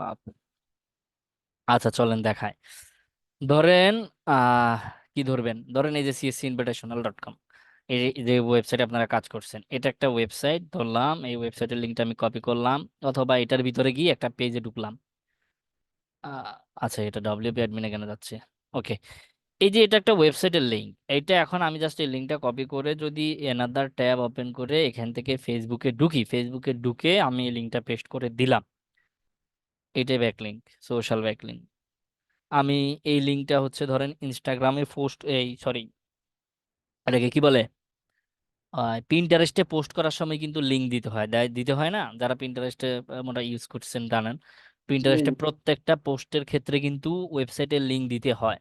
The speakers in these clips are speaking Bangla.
লাভ। আচ্ছা চলেন দেখায়। ধরেন আহ কি ধরবেন, ধরেন এই যে cscinvitational.com, এই যে ওয়েবসাইটে আপনারা কাজ করছেন, এটা একটা ওয়েবসাইট ধরলাম, এই ওয়েবসাইটের লিঙ্কটা আমি কপি করলাম, অথবা এটার ভিতরে গিয়ে একটা পেজে ঢুকলাম। আহ, আচ্ছা এটা ডব্লিউপি অ্যাডমিনে কেন যাচ্ছে? ওকে, এই যে এটা একটা ওয়েবসাইটের লিঙ্ক, এইটা এখন আমি জাস্ট এই লিঙ্কটা কপি করে যদি এনাদার ট্যাব ওপেন করে এখান থেকে ফেসবুকে ঢুকি, ফেসবুকে ঢুকে আমি এই লিঙ্কটা পেস্ট করে দিলাম, এটাই ব্যাকলিঙ্ক, সোশ্যাল ব্যাকলিঙ্ক। আমি এই লিঙ্কটা হচ্ছে ধরেন ইনস্টাগ্রামে পোস্ট, এই সরি এটাকে কি বলে, পিন্টারেস্টে পোস্ট করার সময় কিন্তু লিঙ্ক দিতে হয়, দিতে হয় না? যারা পিন্টারেস্টে মোটা ইউজ করছেন জানেন, পিন্টারেস্টে প্রত্যেকটা পোস্টের ক্ষেত্রে কিন্তু ওয়েবসাইটের লিঙ্ক দিতে হয়।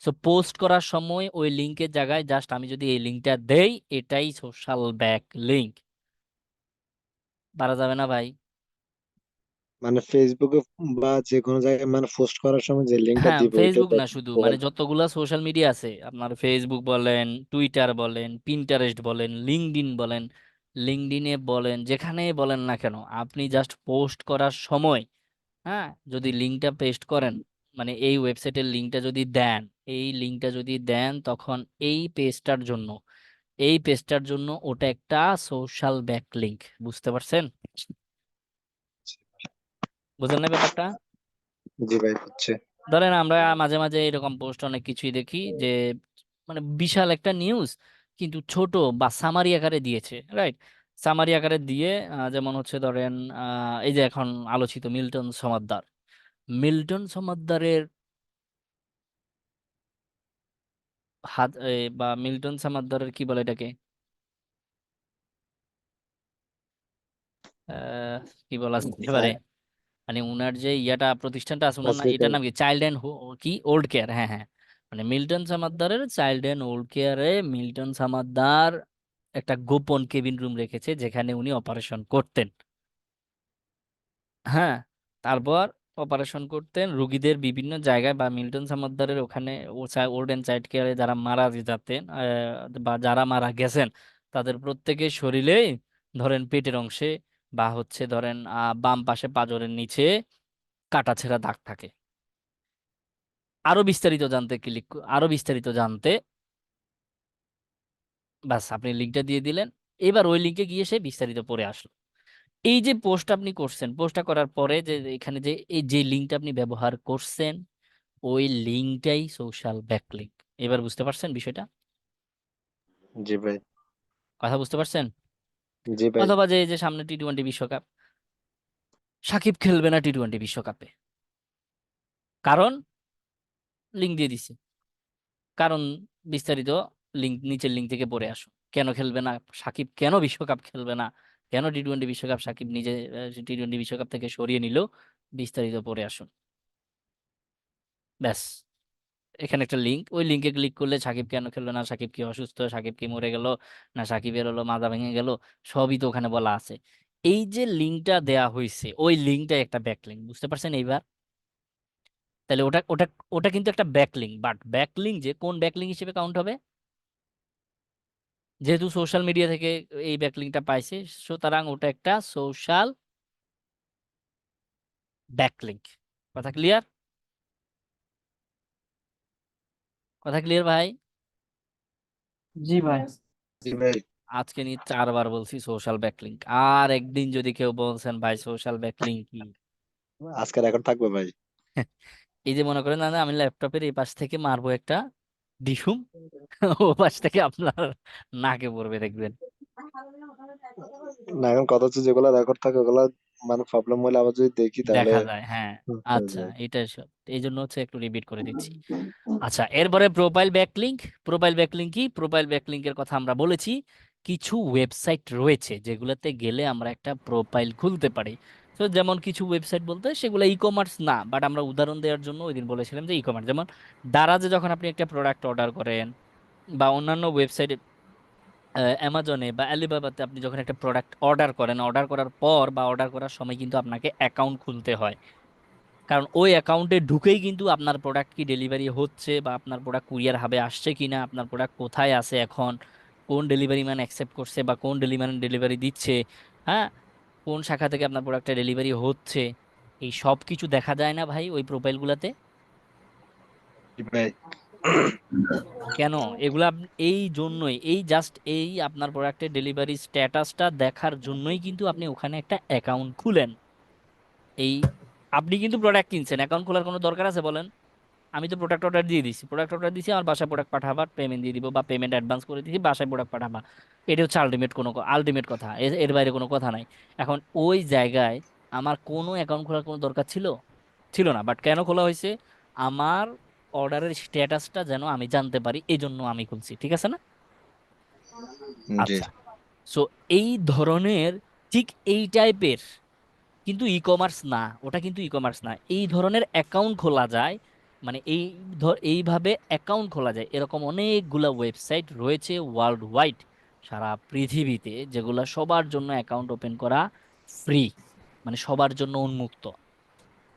সো পোস্ট করার সময় ওই লিঙ্কের জায়গায় জাস্ট আমি যদি এই লিঙ্কটা দেই, এটাই সোশ্যাল ব্যাক লিঙ্ক। পারা যাবে না ভাই? মানে ফেসবুকে বা যে কোনো জায়গায় মানে পোস্ট করার সময় যে লিঙ্কটা হ্যাঁ দিব ওইটাই ফেসবুক না ব্যাকলিংক শুধু, মানে প্রোভাইড করে। যতগুলা সোশ্যাল মিডিয়া আছে আপনার, ফেসবুক বলেন, টুইটার বলেন, পিন্টারেস্ট বলেন, লিঙ্কডইন বলেন, লিঙ্কডইনে বলেন, যেখানে বলেন না কেন, আপনি জাস্ট পোস্ট করার সময়, হ্যাঁ, যদি লিঙ্কটা পেস্ট করেন, মানে এই ওয়েবসাইটের লিঙ্কটা যদি দেন, এই লিঙ্কটা যদি দেন, তখন এই পেজটার জন্য, এই পেজটার জন্য ওটা একটা সোশ্যাল ব্যাক লিঙ্ক। বুঝতে পারছেন? বুঝলেন না ব্যাপারটা? জি ভাই হচ্ছে। ধরেন আমরা মাঝে মাঝে এরকম পোস্ট অনেক কিছুই দেখি যে, মানে বিশাল একটা নিউজ কিন্তু ছোট বা সামারি আকারে দিয়েছে, রাইট? সামারি আকারে দিয়ে যেমন হচ্ছে ধরেন এই যে এখন আলোচিত মিল্টন সমাদ্দার, মিল্টন সমাদ্দারের হাত বা মিল্টন সমাদ্দারের কি বলে এটাকে, আহ কি বলা যেতে পারে, মানে উনার যে ইয়াটা প্রতিষ্ঠানটা আছে উনার না, এটার হসপিটাল। নাম কি, চাইল্ড এন্ড কি ওল্ড কেয়ার, হ্যাঁ হ্যাঁ, মানে মিল্টন সামাদ্দারের চাইল্ড এন্ড ওল্ড কেয়ারে মিল্টন সামাদ্দার একটা গোপন কেবিন রুম রেখেছে যেখানে উনি অপারেশন করতেন। হ্যাঁ, তারপর অপারেশন করতেন রুগীদের বিভিন্ন জায়গায়, বা মিল্টন সামাদ্দারের ওখানে ওল্ড এন্ড চাইল্ড কেয়ারে যারা মারা যেতেন বা যারা মারা গেছেন, তাদের প্রত্যেকের শরীরে ধরেন পেটের অংশে বা হচ্ছে ধরেন বাম পাশে পাঁজরের নিচে কাটাছেঁড়া দাগ থাকে। আরো বিস্তারিত জানতে আরো বিস্তারিত জানতে বাস আপনি লিঙ্কটা দিয়ে দিলেন, এবার ওই লিঙ্কে গিয়ে সে বিস্তারিত পড়ে আসলো। এই যে পোস্ট আপনি করছেন, পোস্টটা করার পরে যে এখানে যে এই যে লিঙ্কটা আপনি ব্যবহার করছেন, ওই লিঙ্কটাই সোশ্যাল ব্যাকলিঙ্ক। এবার বুঝতে পারছেন বিষয়টা? জি ভাই। কথা বুঝতে পারছেন? জি ভাই। অথবা যে যে সামনে টি-20 বিশ্বকাপ, সাকিব খেলবে না টি-20 বিশ্বকাপে, কারণ লিঙ্ক দিয়ে দিছে, কারণ বিস্তারিত লিঙ্ক নিচের লিঙ্ক থেকে পড়ে আসো। কেন খেলবে না সাকিব, কেন বিশ্বকাপ খেলবে না, কেন টি-20 বিশ্বকাপ সাকিব নিজে টি-20 বিশ্বকাপ থেকে সরিয়ে নিল, বিস্তারিত পড়ে আসুন। ব্যাস, এখানে একটা লিঙ্ক, ওই লিঙ্কে ক্লিক করলে সাকিব কেন খেললো না, সাকিব কি অসুস্থ, সাকিব কি মরে গেল, না সাকিবের হলো মাজা ভেঙে গেল, সবই তো ওখানে বলা আছে। এই যে লিঙ্কটা দেয়া হয়েছে, ওই লিঙ্কটা একটা ব্যাকলিঙ্ক। বুঝতে পারছেন এইবার? তাহলে ওটা ওটা ওটা কিন্তু একটা ব্যাকলিঙ্ক, বাট ব্যাকলিঙ্ক যে কোন ব্যাকলিঙ্ক হিসেবে কাউন্ট হবে, যেহেতু সোশ্যাল মিডিয়া থেকে এই ব্যাকলিঙ্কটা পাইছে, সুতরাং ওটা একটা সোশ্যাল ব্যাকলিঙ্ক। কথা ক্লিয়ার? কথা ক্লিয়ার ভাই? জি ভাই। জি ভাই। আজকে নিয়ে 4 বার বলছি সোশ্যাল ব্যাকলিঙ্ক, আর একদিন যদি কেউ বলছেন ভাই সোশ্যাল ব্যাকলিঙ্ক কি, আজকে রেকর্ড থাকবে ভাই। এই যে মনে করেন না আমি ল্যাপটপের এই পাশ থেকে মারবো একটা ডিসুম, ও পাশ থেকে আপনার নাকে পড়বে দেখবেন। না এখন কথা হচ্ছে যেগুলো রেকর্ড থাকে ওগুলা মানে প্রবলেম হলে আবার যদি দেখি তাহলে দেখা যায়, হ্যাঁ। হয়ে আচ্ছা যায়। এটা সব এই জন্য হচ্ছে একটু রিপিট করে দিচ্ছি। আচ্ছা এরপরে প্রোফাইল ব্যাকলিংক। প্রোফাইল ব্যাকলিংক কি? প্রোফাইল ব্যাকলিংকের কথা আমরা বলেছি, কিছু ওয়েবসাইট রয়েছে যেগুলোতে গেলে আমরা একটা প্রোফাইল খুলতে পারি। তো যেমন কিছু ওয়েবসাইট বলতে সেগুলো ই কমার্স না, বাট আমরা উদাহরণ দেওয়ার জন্য ওই দিন বলেছিলাম যে ই কমার্স, যেমন দারাজে যখন আপনি একটা প্রোডাক্ট অর্ডার করেন, বা অন্যান্য ওয়েবসাইটে অ্যামাজনে বা অ্যালিবাবাতে আপনি যখন একটা প্রোডাক্ট অর্ডার করেন, অর্ডার করার পর বা অর্ডার করার সময় কিন্তু আপনাকে অ্যাকাউন্ট খুলতে হয়। কারণ ওই অ্যাকাউন্টে ঢুকেই কিন্তু আপনার প্রোডাক্ট কি ডেলিভারি হচ্ছে, বা আপনার প্রোডাক্ট কুরিয়ার হাবে আসছে কিনা, আপনার প্রোডাক্ট কোথায় আছে এখন, কোন ডেলিভারি ম্যান অ্যাকসেপ্ট করছে বা কোন ডেলিভারি দিচ্ছে, হ্যাঁ, কোন শাখা থেকে আপনার প্রোডাক্টটা ডেলিভারি হচ্ছে, এই সব কিছু দেখা যায় না ভাই ওই প্রোফাইলগুলোতে। জি ভাই। কেন? এগুলা এই জন্যই, এই জাস্ট এই আপনার প্রোডাক্টের ডেলিভারি স্ট্যাটাসটা দেখার জন্যই কিন্তু আপনি ওখানে একটা অ্যাকাউন্ট খুলেন। এই আপনি কিন্তু প্রোডাক্ট কিনছেন, অ্যাকাউন্ট খোলার কোনো দরকার আছে বলেন? আমি তো প্রোডাক্ট অর্ডার দিয়ে দিছি, প্রোডাক্ট অর্ডার দিছি, আমার বাসায় প্রোডাক্ট পাঠাবা, পেমেন্ট দিয়ে দিব বা পেমেন্ট অ্যাডভান্স করে দিছি, বাসায় প্রোডাক্ট পাঠাবা। এটা হচ্ছে আলটিমেট কথা, এর বাইরে কোনো কথা নাই। এখন ওই জায়গায় আমার কোনো অ্যাকাউন্ট খোলার কোনো দরকার ছিল? ছিল না। বাট কেন খোলা হয়েছে? আমার অর্ডারের স্ট্যাটাসটা যেন আমি জানতে পারি, এই জন্য আমি খুলছি, ঠিক আছে না? জি আচ্ছা, সো এই ধরনের, ঠিক এই টাইপের, কিন্তু ই কমার্স না, ওটা কিন্তু ই কমার্স না, এই ধরনের অ্যাকাউন্ট খোলা যায়। মানে এইভাবে অ্যাকাউন্ট খোলা যায় এরকম অনেকগুলা ওয়েবসাইট রয়েছে ওয়ার্ল্ড ওয়াইড, সারা পৃথিবীতে, যেগুলো সবার জন্য অ্যাকাউন্ট ওপেন করা ফ্রি, মানে সবার জন্য উন্মুক্ত।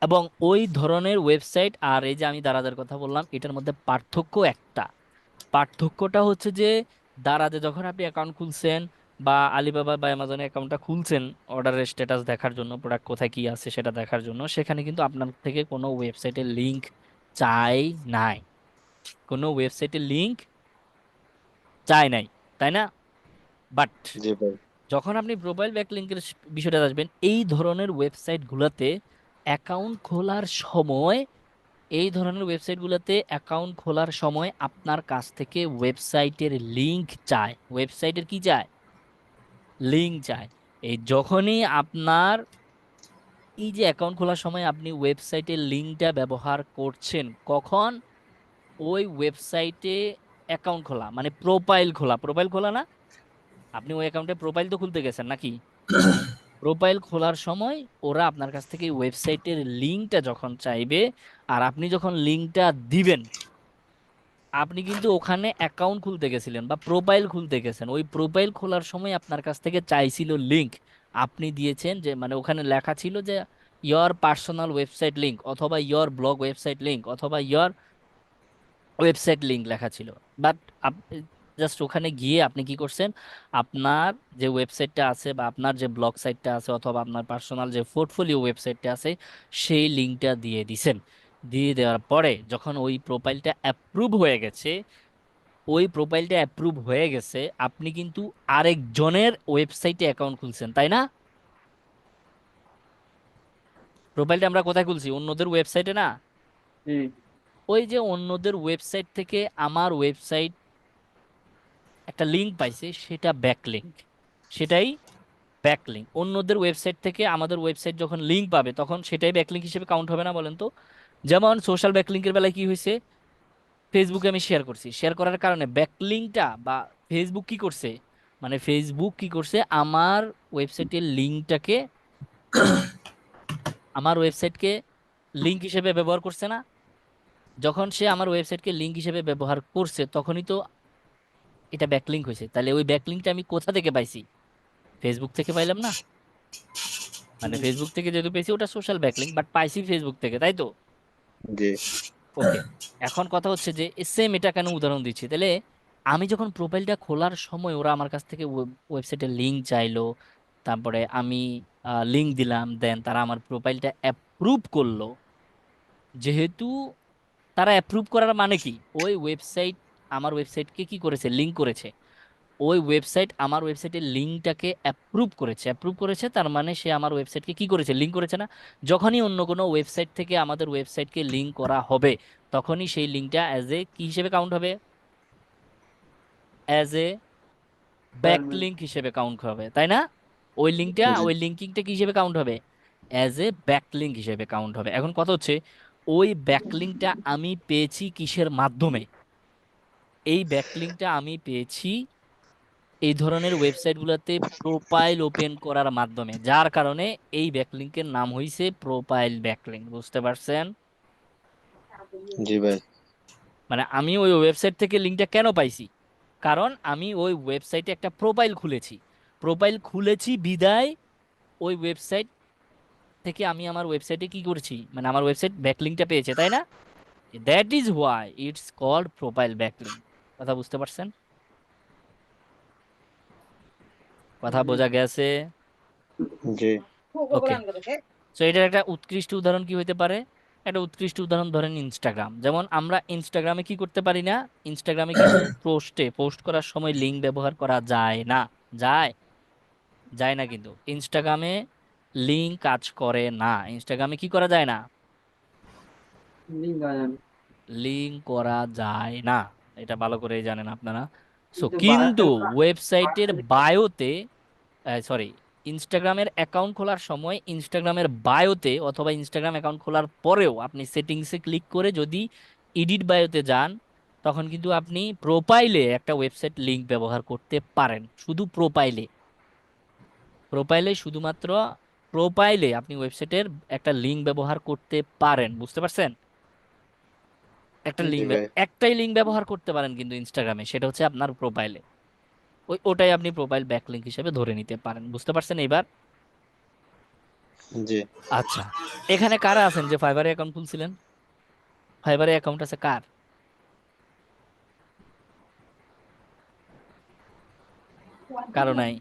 এবং ওই ধরনের ওয়েবসাইট আর এই যে আমি দারাজের কথা বললাম, এটার মধ্যে পার্থক্য একটা। পার্থক্যটা হচ্ছে যে দারাজে যখন আপনি অ্যাকাউন্ট খুলছেন বা আলিবাবা বা অ্যামাজনে অ্যাকাউন্টটা খুলছেন অর্ডারের স্ট্যাটাস দেখার জন্য, প্রোডাক্ট কোথায় কি আছে সেটা দেখার জন্য, সেখানে কিন্তু আপনার থেকে কোনো ওয়েবসাইটের লিংক চাই নাই, কোনো ওয়েবসাইটের লিংক চাই নাই, তাই না? বাট জি ভাই। যখন আপনি প্রোফাইল ব্যাকলিংকের বিষয়টা আসবেন, এই ধরনের ওয়েবসাইটগুলোতে অ্যাকাউন্ট খোলার সময়, এই ধরনের ওয়েবসাইটগুলোতে অ্যাকাউন্ট খোলার সময় আপনার কাছ থেকে ওয়েবসাইটের লিংক চায়। ওয়েবসাইটের কি চায়? লিংক চায়। এই যখনই আপনার এই যে অ্যাকাউন্ট খোলার সময় আপনি ওয়েবসাইটের লিংকটা ব্যবহার করছেন, কখন? ওই ওয়েবসাইটে অ্যাকাউন্ট খোলা মানে প্রোফাইল খোলা, প্রোফাইল খোলা না? আপনি ওই অ্যাকাউন্টে প্রোফাইল তো খুলতে গেছেন নাকি? প্রোফাইল খোলার সময় ওরা আপনার কাছ থেকে ওয়েবসাইটের লিংকটা যখন চাইবে, আর আপনি যখন লিংকটা দিবেন, আপনি কিন্তু ওখানে অ্যাকাউন্ট খুলতে গেছিলেন বা প্রোফাইল খুলতে গেছেন, ওই প্রোফাইল খোলার সময় আপনার কাছ থেকে চাইছিল লিংক, আপনি দিয়েছেন যে, মানে ওখানে লেখা ছিল যে ইয়োর পার্সোনাল ওয়েবসাইট লিংক, অথবা ইয়োর ব্লগ ওয়েবসাইট লিংক, অথবা ইয়োর ওয়েবসাইট লিংক লেখা ছিল। বাট আপনি জাস্ট ওখানে গিয়ে আপনি কি করছেন? আপনার যে ওয়েবসাইটটা আছে বা আপনার যে ব্লগ সাইটটা আছে অথবা আপনার পার্সোনাল যে পোর্টফোলিও ওয়েবসাইটটা আছে, সেই লিংকটা দিয়ে দিছেন। দিয়ে দেওয়ার পরে যখন ওই প্রোফাইলটা অ্যাপ্রুভ হয়ে গেছে, আপনি কিন্তু আরেকজনের ওয়েবসাইটে অ্যাকাউন্ট খুলছেন, তাই না? প্রোফাইলটা আমরা কোথায় খুলছি? অন্যদের ওয়েবসাইটে না? জি। ওই যে অন্যদের ওয়েবসাইট থেকে আমার ওয়েবসাইট একটা লিংক পাইছে, সেটা ব্যাকলিংক, সেটাই ব্যাকলিংক। অন্যদের ওয়েবসাইট থেকে আমাদের ওয়েবসাইট যখন লিংক পাবে, তখন সেটাই ব্যাকলিংক হিসেবে কাউন্ট হবে না বলেন তো? যেমন সোশ্যাল ব্যাকলিংকের বেলায় কি হয়েছে? ফেসবুকে আমি শেয়ার করছি, শেয়ার করার কারণে ব্যাকলিংকটা বা ফেসবুক কি করছে, মানে ফেসবুক কি করছে, আমার ওয়েবসাইটের লিংকটাকে, আমার ওয়েবসাইটকে লিংক হিসেবে ব্যবহার করছে না? যখন সে আমার ওয়েবসাইটকে লিংক হিসেবে ব্যবহার করছে, তখনই তো এটা ব্যাকলিংক হয়েছে। তাহলে ওই ব্যাকলিংকটা আমি কোথা থেকে পাইছি? ফেসবুক থেকে পাইলাম না? মানে ফেসবুক থেকে যেহেতু পেয়েছি, ওটা সোশ্যাল ব্যাকলিংক, বাট পাইছি ফেসবুক থেকে, তাই তো? জি ওকে। এখন কথা হচ্ছে যে সেম এটা কেন উদাহরণ দিচ্ছি তাহলে, আমি যখন প্রোফাইলটা খোলার সময় ওরা আমার কাছ থেকে ওয়েবসাইটের লিংক চাইলো, তারপরে আমি লিংক দিলাম, দেন তারা আমার প্রোফাইলটা অ্যাপ্রুভ করলো। যেহেতু তারা অ্যাপ্রুভ করার মানে কি, ওই ওয়েবসাইট আমার ওয়েবসাইটকে কি করেছে? লিংক করেছে। ওই ওয়েবসাইট আমার ওয়েবসাইটের লিঙ্কটাকে অ্যাপ্রুভ করেছে, তার মানে সে আমার ওয়েবসাইটকে কি করেছে? লিংক করেছে না? যখনই অন্য কোনো ওয়েবসাইট থেকে আমাদের ওয়েবসাইটকে লিংক করা হবে, তখনই সেই লিঙ্কটা অ্যাজ এ কি হিসেবে কাউন্ট হবে? অ্যাজ এ ব্যাকলিংক হিসেবে কাউন্ট হবে, তাই না? ওই লিঙ্কটা, জি ওই লিঙ্কিংটা কি হিসেবে কাউন্ট হবে? অ্যাজ এ ব্যাকলিংক হিসেবে কাউন্ট হবে। এখন কথা হচ্ছে, ওই ব্যাকলিংকটা আমি পেয়েছি কিসের মাধ্যমে? এই ব্যাকলিংকটা আমি পেয়েছি এই ধরনের ওয়েবসাইটগুলোতে প্রোফাইল ওপেন করার মাধ্যমে, যার কারণে এই ব্যাকলিংকের নাম হইছে প্রোফাইল ব্যাকলিংক। বুঝতে পারছেন? জি ভাই। মানে আমি ওই ওয়েবসাইট থেকে লিঙ্কটা কেন পাইছি? কারণ আমি ওই ওয়েবসাইটে একটা প্রোফাইল খুলেছি বিদায় ওই ওয়েবসাইট থেকে আমি আমার ওয়েবসাইটে কি করেছি, মানে আমার ওয়েবসাইট ব্যাকলিংকটা পেয়েছে, তাই না? That is why it's called profile backlink. কথা বুঝতে পারছেন? কথা জি। বোঝা গেছে? জি ওকে। তো এটার একটা উৎকৃষ্ট উদাহরণ কি হইতে পারে? একটা উৎকৃষ্ট উদাহরণ ধরেন ইনস্টাগ্রাম। যেমন আমরা ইনস্টাগ্রামে কি করতে পারি না? ইনস্টাগ্রামে কিন্তু পোস্ট করার সময় লিঙ্ক ব্যবহার করা যায় না। যায়? যায় না, কিন্তু ইনস্টাগ্রামে লিঙ্ক কাজ করে না। ইনস্টাগ্রামে কি করা যায় না? লিঙ্ক বানান। লিঙ্ক করা যায় না। এটা ভালো করেই জানেন আপনারা। সো কিন্তু কিন্তু বাড়াতে ওয়েবসাইটের বাড়াতে বায়োতে, সরি, ইনস্টাগ্রামের অ্যাকাউন্ট খোলার সময় ইনস্টাগ্রামের বায়োতে অথবা ইনস্টাগ্রাম অ্যাকাউন্ট খোলার পরেও আপনি সেটিংসে ক্লিক করে যদি এডিট বায়োতে যান, তখন কিন্তু আপনি প্রোফাইলে একটা ওয়েবসাইট লিংক ব্যবহার করতে পারেন। শুধু প্রোফাইলে, প্রোফাইলে শুধুমাত্র প্রোফাইলে আপনি ওয়েবসাইটের একটা লিংক ব্যবহার করতে পারেন। বুঝতে পারছেন? একটা জি লিঙ্ক, ভাই। একটাই লিঙ্ক ব্যবহার করতে পারেন কিন্তু ইনস্টাগ্রামে, সেটা হচ্ছে আপনার প্রোফাইলে। ওটাই আপনি প্রোফাইল ব্যাকলিঙ্ক হিসেবে ধরে নিতে পারেন। বুঝতে পারছেন এবার? জি। আচ্ছা, এখানে কারা আছেন যে ফাইবারে অ্যাকাউন্ট খুলছিলেন? ফাইবারে অ্যাকাউন্ট আছে কার? কারো নাই?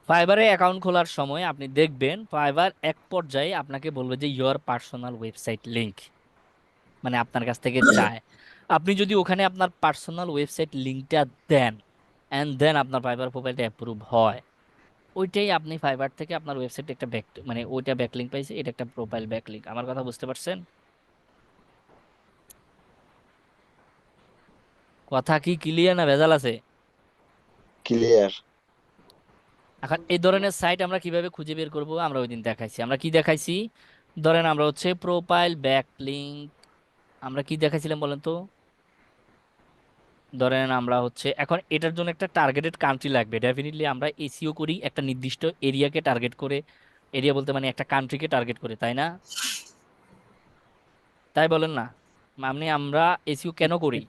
ফাইবারে অ্যাকাউন্ট খোলার সময় আপনি দেখবেন ফাইবার এক পর্যায়ে আপনাকে বলবে যে ইয়োর পার্সোনাল ওয়েবসাইট লিংক, মানে আপনার কাছ থেকে চায়। আপনি যদি ওখানে আপনার পার্সোনাল ওয়েবসাইট লিংকটা দেন, এন্ড দেন আপনার ফাইবার প্রোফাইলটা অ্যাপ্রুভ হয়, ওইটাই আপনি ফাইবার থেকে আপনার ওয়েবসাইটে একটা ব্যাক, মানে ওইটা ব্যাকলিংক পাইছে, এটা একটা প্রোফাইল ব্যাকলিংক। আমার কথা বুঝতে পারছেন? কথা কি ক্লিয়ার না ভেজাল আছে? ক্লিয়ার। এখন এই ধরনের সাইট আমরা কিভাবে খুঁজে বের করব? আমরা ওই দিন দেখাইছি। আমরা কি দেখাইছি? ধরেন আমরা হচ্ছে প্রোফাইল ব্যাকলিংক, আমরা কি দেখাইছিলাম বলেন তো? ধরেন আমরা হচ্ছে এখন এটার জন্য একটা টার্গেটেড কান্ট্রি লাগবে। ডেফিনেটলি আমরা এসইও করি একটা নির্দিষ্ট এরিয়াকে টার্গেট করে। এরিয়া বলতে মানে একটা কান্ট্রিকে টার্গেট করে, তাই না? তাই বলেন না? মানে আমরা এসইও কেন করি?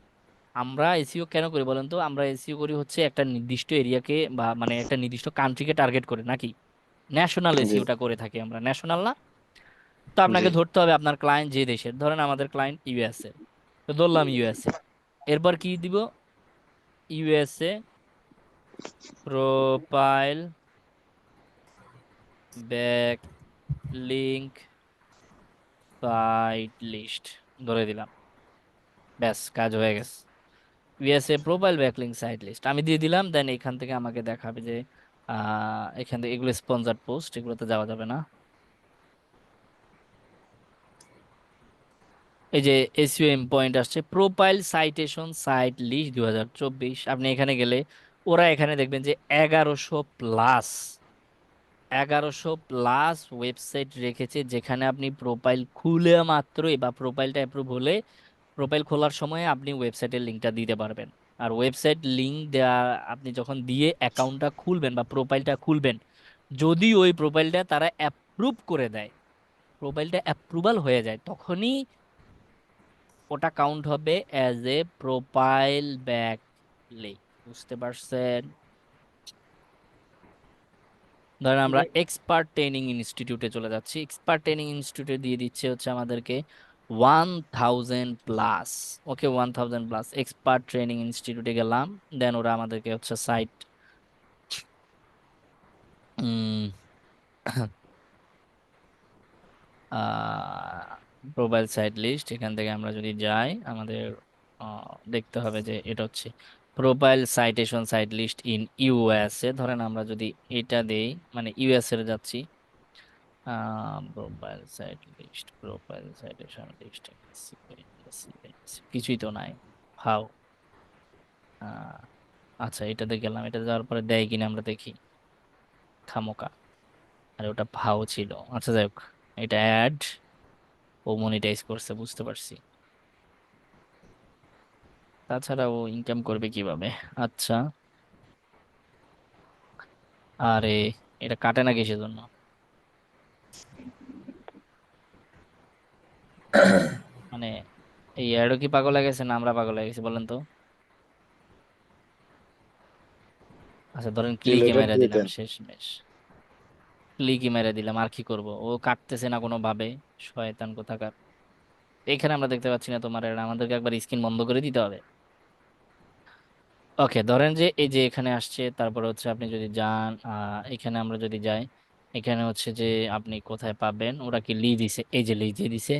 আমরা এসইও কেন করি বলেন তো? আমরা এসইও করি হচ্ছে একটা নির্দিষ্ট এরিয়াকে বা মানে একটা নির্দিষ্ট কান্ট্রিকে টার্গেট করে, নাকি? ন্যাশনাল জি। এসইওটা করে থাকি আমরা, ন্যাশনাল না? তো জি। আপনাকে ধরতে হবে আপনার ক্লায়েন্ট যে দেশের। ধরেন আমাদের ক্লায়েন্ট ইউএসএ, তো ধরলাম ইউএসএ। এরপর কি দিব? USA profile back link site list ধরে দিলাম। ব্যাস, কাজ হয়ে গেছে। USA profile backlink site list আমি দিয়ে দিলাম। দেন এখান থেকে আমাকে দেখাবে যে এখান থেকে এগুলো স্পন্সর্ড পোস্ট, এগুলোতে যাওয়া যাবে না। এই যে এসইও পয়েন্ট আসছে প্রোফাইল সাইটেশন সাইট লিস্ট 2024, আপনি এখানে গেলে ওরা এখানে দেখবেন যে 1100 প্লাস, 1100 প্লাস ওয়েবসাইট রেখেছে, যেখানে আপনি প্রোফাইল খুলে মাত্রই বা প্রোফাইলটা অ্যাপ্রুভ হলে, প্রোফাইল খোলার সময় আপনি ওয়েবসাইটের লিঙ্কটা দিতে পারবেন। আর ওয়েবসাইট লিঙ্ক দেওয়া আপনি যখন দিয়ে অ্যাকাউন্টটা খুলবেন বা প্রোফাইলটা খুলবেন, যদি ওই প্রোফাইলটা তারা অ্যাপ্রুভ করে দেয়, প্রোফাইলটা অ্যাপ্রুভাল হয়ে যায়, তখনই ওটা কাউন্ট হবে as a profile back link. বুঝতে পারছেন? ধরেন আমরা এক্সপার্ট ট্রেনিং ইনস্টিটিউটে চলে যাচ্ছি। এক্সপার্ট ট্রেনিং ইনস্টিটিউটে দিয়ে দিচ্ছে হচ্ছে আমাদেরকে 1000 প্লাস। ওকে, 1000 প্লাস এক্সপার্ট ট্রেনিং ইনস্টিটিউটে গেলাম। দেন ওরা আমাদেরকে হচ্ছে সাইট প্রোফাইল সাইট লিস্ট, এখান থেকে আমরা যদি যাই আমাদের দেখতে হবে যে এটা হচ্ছে profile citation site list in USA. ধরেন আমরা যদি এটা দেই, মানে ইউএসএ এর যাচ্ছি, profile site list, profile citation list, কিছুই তো নাই। হাউ? আচ্ছা, এটাতে গেলাম, এটা যাওয়ার পরে দেয় কিনা আমরা দেখি। খামোকা, আরে ওটা ভাও ছিল। আচ্ছা যাই হোক, এটা অ্যাড, ও মনিটাইজ করছে, বুঝতে পারছি। তাছাড়া ও ইনকাম করবে কিভাবে? আচ্ছা, আরে এটা কাটে না কিসের জন্য? মানে এই অ্যাডও কি পাগল হয়ে গেছে না আমরা পাগল হয়ে গেছি বলেন তো? আচ্ছা ধরেন ক্লিকে ডিলেটর মেরে দিয়ে দিলাম, দেন। শেষ মেশ। ক্লিকই মেরে দিলাম, আর কি করব? ও কাটতেছে না কোনো ভাবে, শয়তান কোথাকার। এখানে আমরা দেখতে পাচ্ছি না তোমার এটা, আমাদেরকে একবার স্ক্রিন বন্ধ করে দিতে হবে। ওকে, ধরেন যে এই যে এখানে আসছে, তারপর হচ্ছে আপনি যদি যান এখানে আমরা যদি যাই, এখানে হচ্ছে যে আপনি কোথায় পাবেন, ওরা কি লি দিছে, এই যে লি দিয়ে দিছে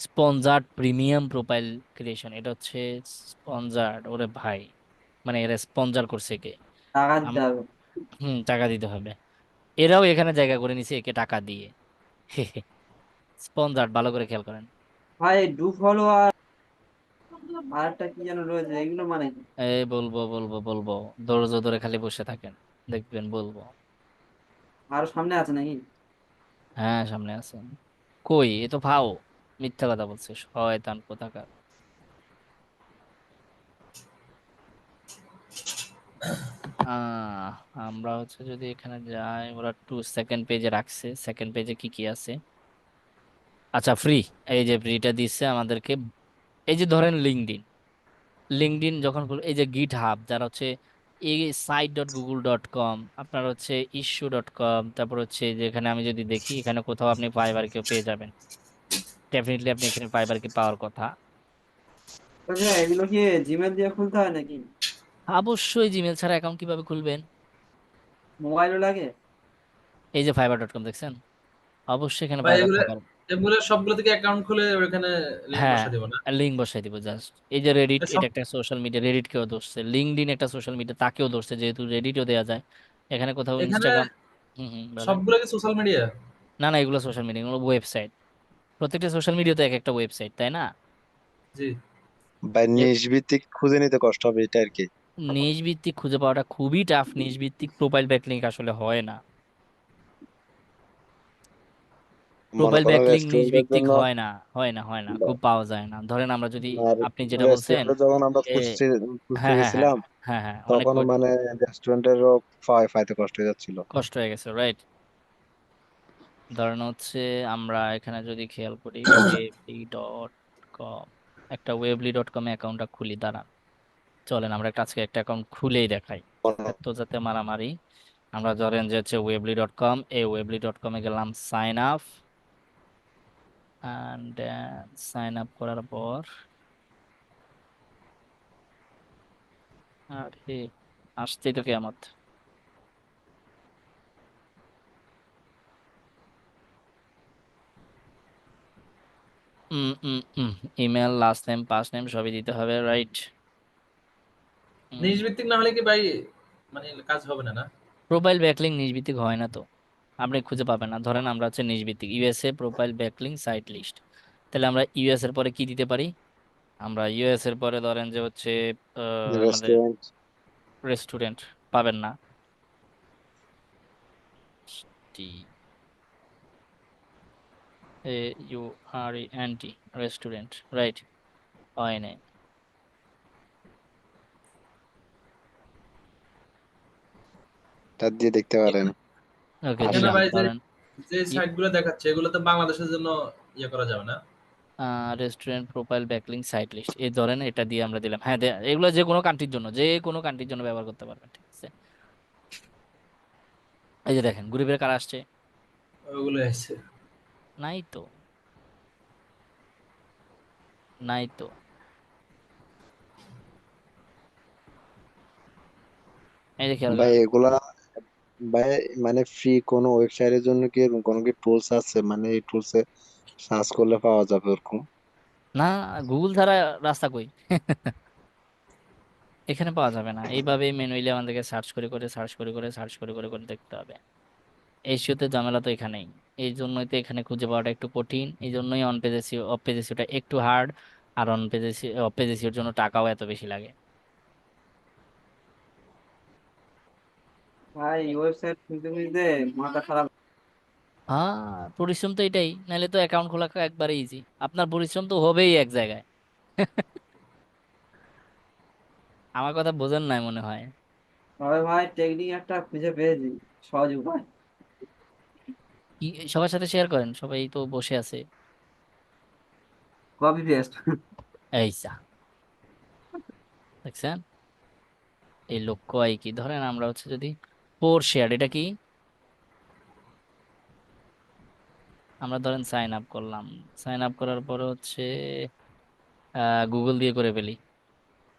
স্পন্সার্ড প্রিমিয়াম প্রোফাইল ক্রিয়েশন, এটা হচ্ছে স্পন্সার্ড, ওরে ভাই, মানে এরা স্পন্সর করছে কে? টাকা দিতে আম- হবে। টাকা দিতে হবে। এরাও এখানে জায়গা করে নিছে একে টাকা দিয়ে। স্পন্সার্ড, ভালো করে খেয়াল করেন। ভাই ডু ফলো আর একটা কি যেন রয়েছে, এগুলো মানে কি? এই বলবো, ধৈর্য ধরে খালি বসে থাকেন, দেখবেন বলবো। আরো সামনে আছে নাকি? হ্যাঁ সামনে আছে। কই, এ তো ভাও, মিথ্যা কথা বলছে শয়তান কোথাকার। আহ আমরা হচ্ছে যদি এখানে যাই, ওরা টু সেকেন্ড পেজে রাখছে, সেকেন্ড পেজে কি কি আছে? আচ্ছা ফ্রি, এই যে ফ্রিটা দিচ্ছে আমাদেরকে। এই যে ধরেন লিঙ্কডইন, লিঙ্কডইন যখন এই যে গিট হাব, যারা হচ্ছে এই site.google.com, আপনার হচ্ছে issue.com, তারপর হচ্ছে যে এখানে আমি যদি দেখি এখানে কোথাও আপনি ফাইবারকে পেয়ে যাবেন, ডেফিনেটলি আপনি এখানে ফাইবারকে পাওয়ার কথা। তবে এগুলো কি জিমেল দিয়ে খুলতে হয় নাকি? অবশ্যই, জিমেল ছাড়া অ্যাকাউন্ট কিভাবে খুলবেন? মোবাইলও লাগে? এই যে ফাইবার.com দেখছেন, অবশ্যই এখানে ভাই ফাইবার এগুলো থাকার। এগুলো সবগুলো থেকে অ্যাকাউন্ট খুলে ওখানে লিঙ্ক হ্যাঁ, বসা দিব না? লিঙ্ক বসাই দিব জাস্ট। এই যে রেডিট, সব এটা একটা সোশ্যাল মিডিয়া, রেডিট কেও ধরছে, লিঙ্কডইন একটা সোশ্যাল মিডিয়া, তাকেও ধরছে, যেহেতু রেডিটও দেওয়া যায় এখানে কোথাও, এখানে ইনস্টাগ্রাম। বলেন। সবগুলো কি সোশ্যাল মিডিয়া? না না, এগুলো সোশ্যাল মিডিয়া, এগুলো ওয়েবসাইট। প্রত্যেকটা সোশ্যাল মিডিয়াতে এক একটা ওয়েবসাইট, তাই না? জি। বা এ নিশ ভিত্তিক খুঁজে নিতে কষ্ট হবে এটা আর কি। নিজ ভিত্তিক খুঁজে পাওয়াটা খুবই টাফ, নিজ ভিত্তিক প্রোফাইল ব্যাকলিংক আসলে হয় না। মনে প্রোফাইল করেন ব্যাকলিংক নিজ রেস্টুরেন্টের ভিত্তিক জন্য হয় না, খুব পাওয়া যায় না। ধরেন আমরা যদি, আপনি যেটা বলছেন, রেস্টুরেন্টে যখন আমরা এ খুঁজতে খুঁজতে হ্যাঁ হ্যাঁ হ্যাঁ গেছিলাম হ্যাঁ হ্যাঁ, অনেক তখনও মানে রেস্টুরেন্টেরও পাইতে কষ্ট হয়ে যাচ্ছিল। কষ্ট হয়ে গেছে, রাইট। ধরেন হচ্ছে আমরা এখানে যদি খেয়াল করি ওয়েবলি.কম, একটা ওয়েবলি.কম অ্যাকাউন্টটা খুলি, দাঁড়ান, চলেন আমরা আজকে একটা অ্যাকাউন্ট খুলেই দেখাই, এত যাতে মারামারি। আমরা ধরেন যে হচ্ছে ওয়েবলি.কম, এই ওয়েবলি.কমে গেলাম sign up, and sign up করার পর, আরে আসছেই তো কেয়ামত। Email, last name, first name সবই দিতে হবে, রাইট। নিজ ভিত্তিক না হলে কি ভাই মানে কাজ হবে না না? প্রোফাইল ব্যাকলিং নিজভিত্তিক হয় না তো, আপনি খুঁজে পাবেন না। ধরেন আমরা হচ্ছে নিজভিত্তিক USA profile backlink site list, তাহলে আমরা ইউএস এর পরে কি দিতে পারি? আমরা ইউএস এর পরে ধরেন যে হচ্ছে আমাদের রেস্টুরেন্ট রেস্টুরেন্ট, পাবেন না। T A U R E N T, restaurant, right, হয় নাই। তা দিয়ে দেখতে পারেন। ওকে এখানে দিলাম, ভাই যে ধরেন যে সাইটগুলো দেখাচ্ছে এগুলো তো বাংলাদেশের জন্য ইয়ে করা যাবে না? Restaurant profile backlink site list, এই ধরেন এটা দিয়ে আমরা দিলাম। হ্যাঁ এগুলো যে কোনো কান্ট্রির জন্য, যে কোনো কান্ট্রির জন্য ব্যবহার করতে পারবেন, ঠিক আছে। এই যে দেখেন গ্রুপের কার আসছে, ওগুলো আছে। নাই তো, নাই তো। এই যে খেয়াল ভাই করেন। এগুলা ভাই মানে ফ্রি কোনো ওয়েবসাইটের জন্য কি এরকম কোনো কি টুলস আছে, মানে এই টুলসে সার্চ করলে পাওয়া যাবে ওরকম? না, গুগল ছাড়া রাস্তা কই? এখানে পাওয়া যাবে না, এইভাবে ম্যানুয়ালি আমাদেরকে সার্চ করে করে দেখতে হবে। এসইওতে ঝামেলা তো এখানেই, এই জন্যই তো এখানে খুঁজে পাওয়াটা একটু কঠিন, এই জন্যই on page SEO off page এসইওটা একটু হার্ড, আর on page SEO off page এসইওর জন্য টাকাও এত বেশি লাগে। ভাই ওয়েবসাইট খুলতে খুলতে মাথা খারাপ। হ্যাঁ, পরিশ্রম তো এটাই, নাহলে তো অ্যাকাউন্ট খোলা একবারে ইজি। আপনার পরিশ্রম তো হবেই এক জায়গায়। আমার কথা বোঝেন নাই মনে হয়। তবে ভাই টেকনিক একটা খুঁজে পেয়েছি, সহজ উপায়। কি, সবার সাথে শেয়ার করেন, সবাই তো বসে আছে। Copy paste. এই যা, দেখছেন, এই লক্ষ্য আই কি, ধরেন আমরা হচ্ছে যদি ফোর শেয়ার, এটা কি, আমরা ধরেন সাইন আপ করলাম, সাইন আপ করার পরে হচ্ছে গুগল দিয়ে করে ফেলি।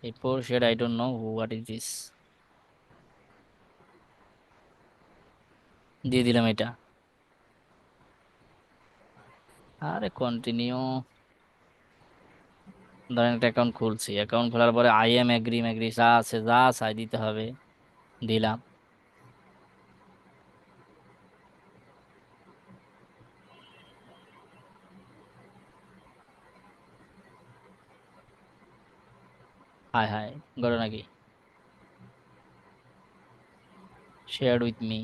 এই four share, I don't know what is this, দিয়ে দিলাম এটা। আরে কন্টিনিউ, ধরেন একটা অ্যাকাউন্ট খুলছি, অ্যাকাউন্ট খোলার পরে আই এম এগ্রি ম্যাগ্রি যা আছে যা চাই দিতে হবে, দিলাম। হাই হাই, ঘটনা কি? শেয়ার উইথ মি,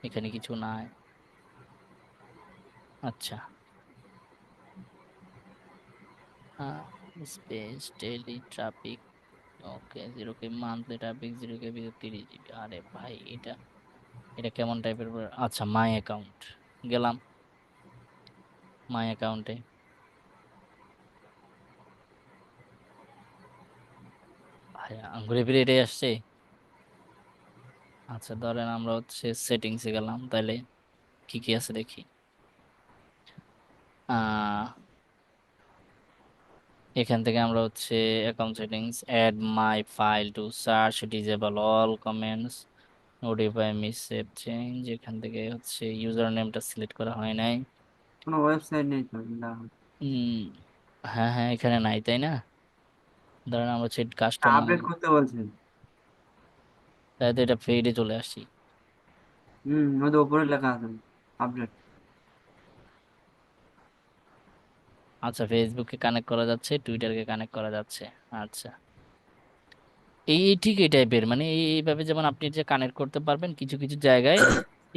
এখানে কিছু নাই। আচ্ছা, স্পেস ডেইলি ট্রাফিক, ওকে 0K monthly traffic, 0K 30 GB। আরে ভাই এটা, এটা কেমন টাইপের? আচ্ছা, মাই অ্যাকাউন্ট, গেলাম মাই অ্যাকাউন্টে। ভাই ঘুরে ফিরে এটাই আসছে। আচ্ছা ধরেন আমরা হচ্ছে সেটিংসে গেলাম, তাহলে কি কি আছে দেখি। আহ এখান থেকে আমরা হচ্ছে account settings, add my file to search, disable all comments, notify miss save change. এখান থেকে হচ্ছে ইউজার নেমটা সিলেক্ট করা হয় নাই। কোনো ওয়েবসাইট নেই তো না? উম, হ্যাঁ হ্যাঁ, এখানে নাই তাই না? ধরেন আমরা হচ্ছে কাস্টমার, আপডেট করতে বলছেন। তাই তো এটা ফেডে চলে আসি। ওদের উপরে লেখা আছে আপডেট। আচ্ছা, ফেসবুককে কানেক্ট করা যাচ্ছে, টুইটারকে কানেক্ট করা যাচ্ছে। আচ্ছা, এই ঠিক এই টাইপের, মানে এইভাবে যেমন আপনি যে কানেক্ট করতে পারবেন কিছু কিছু জায়গায়,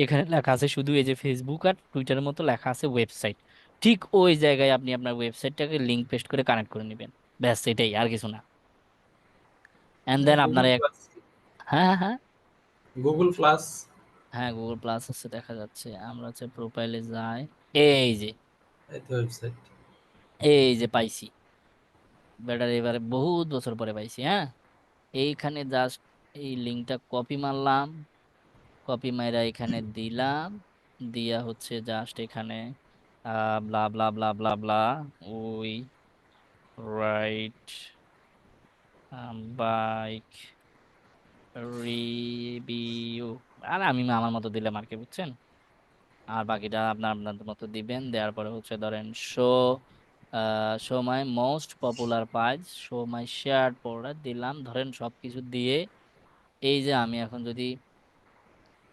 এখানে লেখা আছে শুধু এই যে ফেসবুক আর টুইটারের মতো লেখা আছে ওয়েবসাইট, ঠিক ওই জায়গায় আপনি আপনার ওয়েবসাইটটাকে লিংক পেস্ট করে কানেক্ট করে নেবেন। ব্যাস এটাই, আর কিছু না। এন্ড দেন আপনার গুগল এক, প্লাস। হ্যাঁ হ্যাঁ হ্যাঁ, গুগল প্লাস। হ্যাঁ গুগল প্লাস আছে দেখা যাচ্ছে। আমরা হচ্ছে প্রোফাইলে যাই, এই যে, এই তো ওয়েবসাইট। এই যে পাইছি, বেটার এবারে বহুত বছর পরে পাইছি। হ্যাঁ, এইখানে জাস্ট এই লিঙ্কটা কপি মারলাম, কপি মাইরা এখানে দিলাম, দিয়া হচ্ছে জাস্ট এখানে ব্লা ব্লা ব্লা ব্লা ব্লা, ওই রাইট বাইক রিভিউ, আর আমি আমার মতো দিলাম আর কি, বুঝছেন? আর বাকিটা আপনার আপনার মতো দিবেন। দেওয়ার পরে হচ্ছে ধরেন show, show my most popular page, show my share product দিলাম, ধরেন সবকিছু দিয়ে এই যে আমি এখন যদি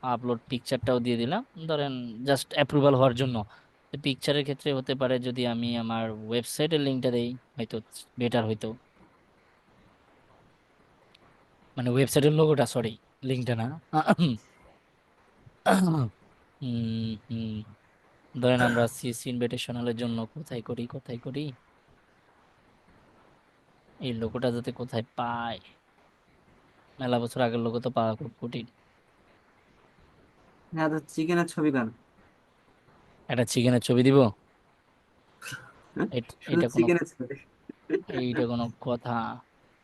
আপলোড পিকচারটাও দিয়ে দিলাম, ধরেন জাস্ট অ্যাপ্রুভাল হওয়ার জন্য। পিকচারের ক্ষেত্রে হতে পারে যদি আমি আমার ওয়েবসাইটের লিঙ্কটা দেই, হয়তো বেটার হইতো, মানে ওয়েবসাইটের লোগোটা, সরি লিঙ্কটা না। হুম, ধরেন আমরা সিএসসি ইনভিটেশনালের জন্য কোথায় করি, কোথায় করি, এই লোগোটা যাতে কোথায় পাই, মেলা বছর আগের লোগো তো পাওয়া খুব কঠিন। হ্যাঁ, তো চিকেনের ছবি কেন? একটা চিকেনের ছবি দিব? শুধু এটা কোনো, চিকেনের ছবি? এইটা কোনো কথা?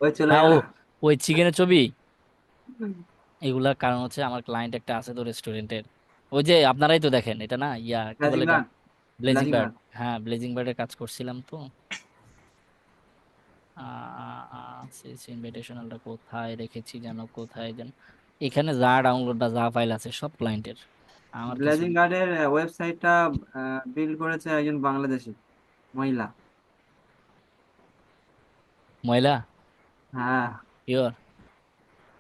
ওই চলে হ্যাঁ, ও গেল। ওই চিকেনের ছবি, এগুলার কারণ হচ্ছে আমার ক্লায়েন্ট একটা আছে তো রেস্টুরেন্টের, ওই যে আপনারাই তো দেখেন এটা না, ইয়া কি বলে ব্লাজিং এটা, guard. Blazing blazing bird. Guard. হ্যাঁ, ব্লেজিং বার্ডের কাজ করছিলাম তো। ইনভিটেশনালটা কোথায় রেখেছি যেন, কোথায় যেন, এখানে যা ডাউনলোড বা যা ফাইল আছে সব ক্লায়েন্টের, আমার কিছু ব্লাজিং না। গার্ডের ওয়েবসাইটটা বিল্ড করেছে একজন বাংলাদেশি মহিলা। ময়লা, হ্যাঁ, পিওর।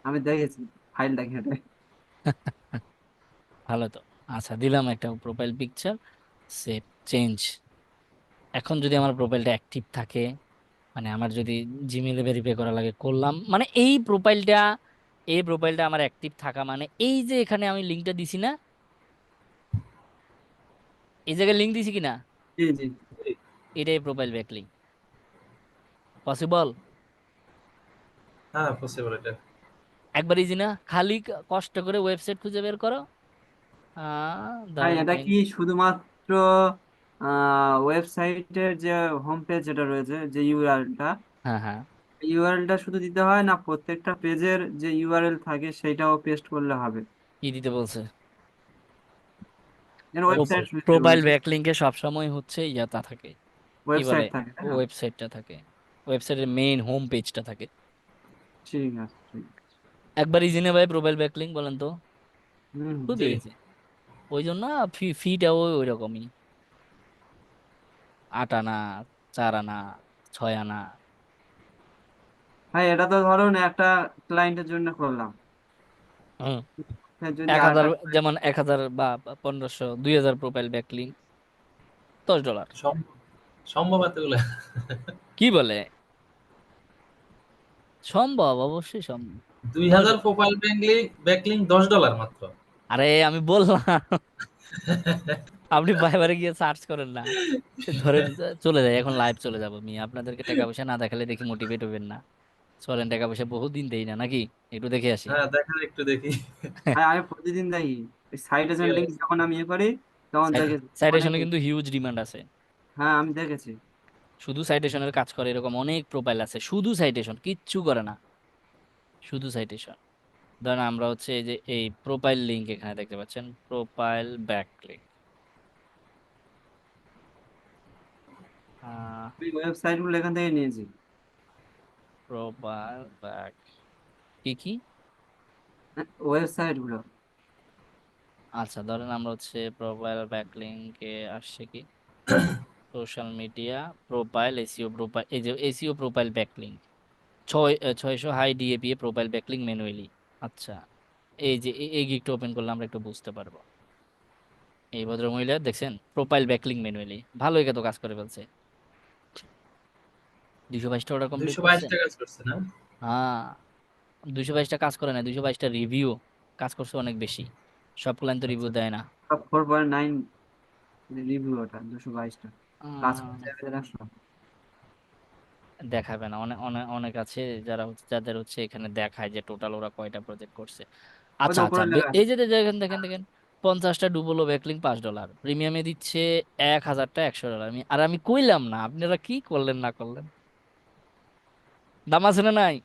আমি দেখেছি ফাইলটা ঘেটে। ভালো তো। আচ্ছা, দিলাম একটা প্রোফাইল পিকচার, সেভ চেঞ্জ। এখন যদি আমার প্রোফাইলটা অ্যাক্টিভ থাকে, মানে আমার যদি জিমেলে ভেরিফাই করা লাগে, করলাম, মানে এই প্রোফাইলটা আমার অ্যাক্টিভ থাকা মানে এই যে এখানে আমি লিঙ্কটা দিছি না, এই জায়গায় লিঙ্ক দিছি কিনা, জি জি। এটাই প্রোফাইল ব্যাক লিঙ্ক। পসিবল? হ্যাঁ, পসিবল এটা। একবার ইজি না, খালি কষ্ট করে ওয়েবসাইট খুঁজে বের করো। ভাই ধরেন এটা কি শুধুমাত্র ওয়েবসাইটের যে হোম পেজ যেটা রয়েছে, যে ইউআরএলটা, হ্যাঁ হ্যাঁ, ইউআরএলটা শুধু দিতে হয় না প্রত্যেকটা পেজের যে ইউআরএল থাকে সেটাও পেস্ট করলে হবে? কি দিতে বলছে? যেন ওয়েবসাইট ওয়েবসাইট। প্রোফাইল বলছি। ব্যাক লিঙ্কে সবসময় হচ্ছে ইয়াটা থাকে, কি বলে, ওয়েবসাইট থাকে তাই না? ওয়েবসাইটটা থাকে, ওয়েবসাইটের মেইন হোম পেজটা থাকে। ঠিক আছে, ঠিক আছে। একবার ইজি না ভাই প্রোফাইল ব্যাক লিঙ্ক, বলেন তো? খুবই জি। ইজি। ওই জন্য ফিটাও ওই রকমই। 8 আনা, 4 আনা, 6 আনা। ভাই এটা তো ধরুন একটা ক্লায়েন্টের জন্য করলাম, হুম। ফের যদি এক আর হাজার, একটা যেমন 1000 বা 1500, 2000 প্রোফাইল ব্যাকলিং, $10। সম- সম্ভব এতগুলো? কি বলে? সম্ভব, অবশ্যই সম্ভব। 2000 $10। প্রোফাইল ব্যাকলিং $10 মাত্র? আরে আমি বললাম, আপনি বাইরে গিয়ে সার্চ করেন না। ধরেন চলে যায়, এখন লাইভ চলে যাবো মিয়া, আপনাদেরকে টাকা পয়সা না দেখালে দেখি মোটিভেট হবেন না। চলেন, টাকা পয়সা বহুদিন দেই না নাকি, একটু দেখে আসি। হ্যাঁ, দেখেন একটু দেখি। ভাই আমি প্রতিদিন দেখি কি সাইটেশন লিঙ্ক অবস্থা? যখন আমি করি তখন দেখি অনেক। সাইটেশনে কিন্তু হিউজ ডিমান্ড আছে। হ্যাঁ আমি দেখেছি। শুধু সাইটেশনের কাজ করে এরকম অনেক প্রোফাইল আছে, শুধু সাইটেশন, কিচ্ছু করে না, শুধু সাইটেশন। ধরেন আমরা হচ্ছে এই যে এই প্রোফাইল লিংক এখানে দেখতে পাচ্ছেন, প্রোফাইল ব্যাকলিংক, আমি ওয়েবসাইট গুলো এখান থেকে নিয়েছি। প্রোফাইল ব্যাক, কি কি? ওয়েবসাইট গুলো। আচ্ছা ধরেন আমরা হচ্ছে প্রোফাইল ব্যাকলিংকে আসছে কি, social media profile SEO profile, এই যে SEO profile backlink 600 high DAP profile backlink manually. আচ্ছা, এই যে এই গিকটা ওপেন করলে আমরা একটু বুঝতে পারবো। এই ভদ্র মহিলা দেখছেন, প্রোফাইল ব্যাকলিংক ম্যানুয়ালি, ভালো একে তো কাজ করে ফেলছে। 222টা অর্ডার কমপ্লিট করছে। 222 টাকা কাজ করছে না? হ্যাঁ, 222টা কাজ করে না, 222টা রিভিউ কাজ করছে অনেক বেশি। সব ক্লায়েন্ট তো রিভিউ আচ্ছা। দেয় না। 4.9 রিভিউ, ওটা 222টা কাজ করছে আহ, এদের 100। দেখাবে না, অনেক অনেক অনেক আছে যারা যাদের হচ্ছে এখানে দেখায় যে টোটাল ওরা কয়টা প্রজেক্ট করছে। ওই আচ্ছা তো আচ্ছা, উপরে লেখা আছে। এই যে দেখেন দেখেন দেখেন, 50টা ডুবলো ব্যাকলিং $5, প্রিমিয়ামে দিচ্ছে 1000টা $100। আর আমি কইলাম না, আপনারা কি করলেন না করলেন? দাম আছে না নাই?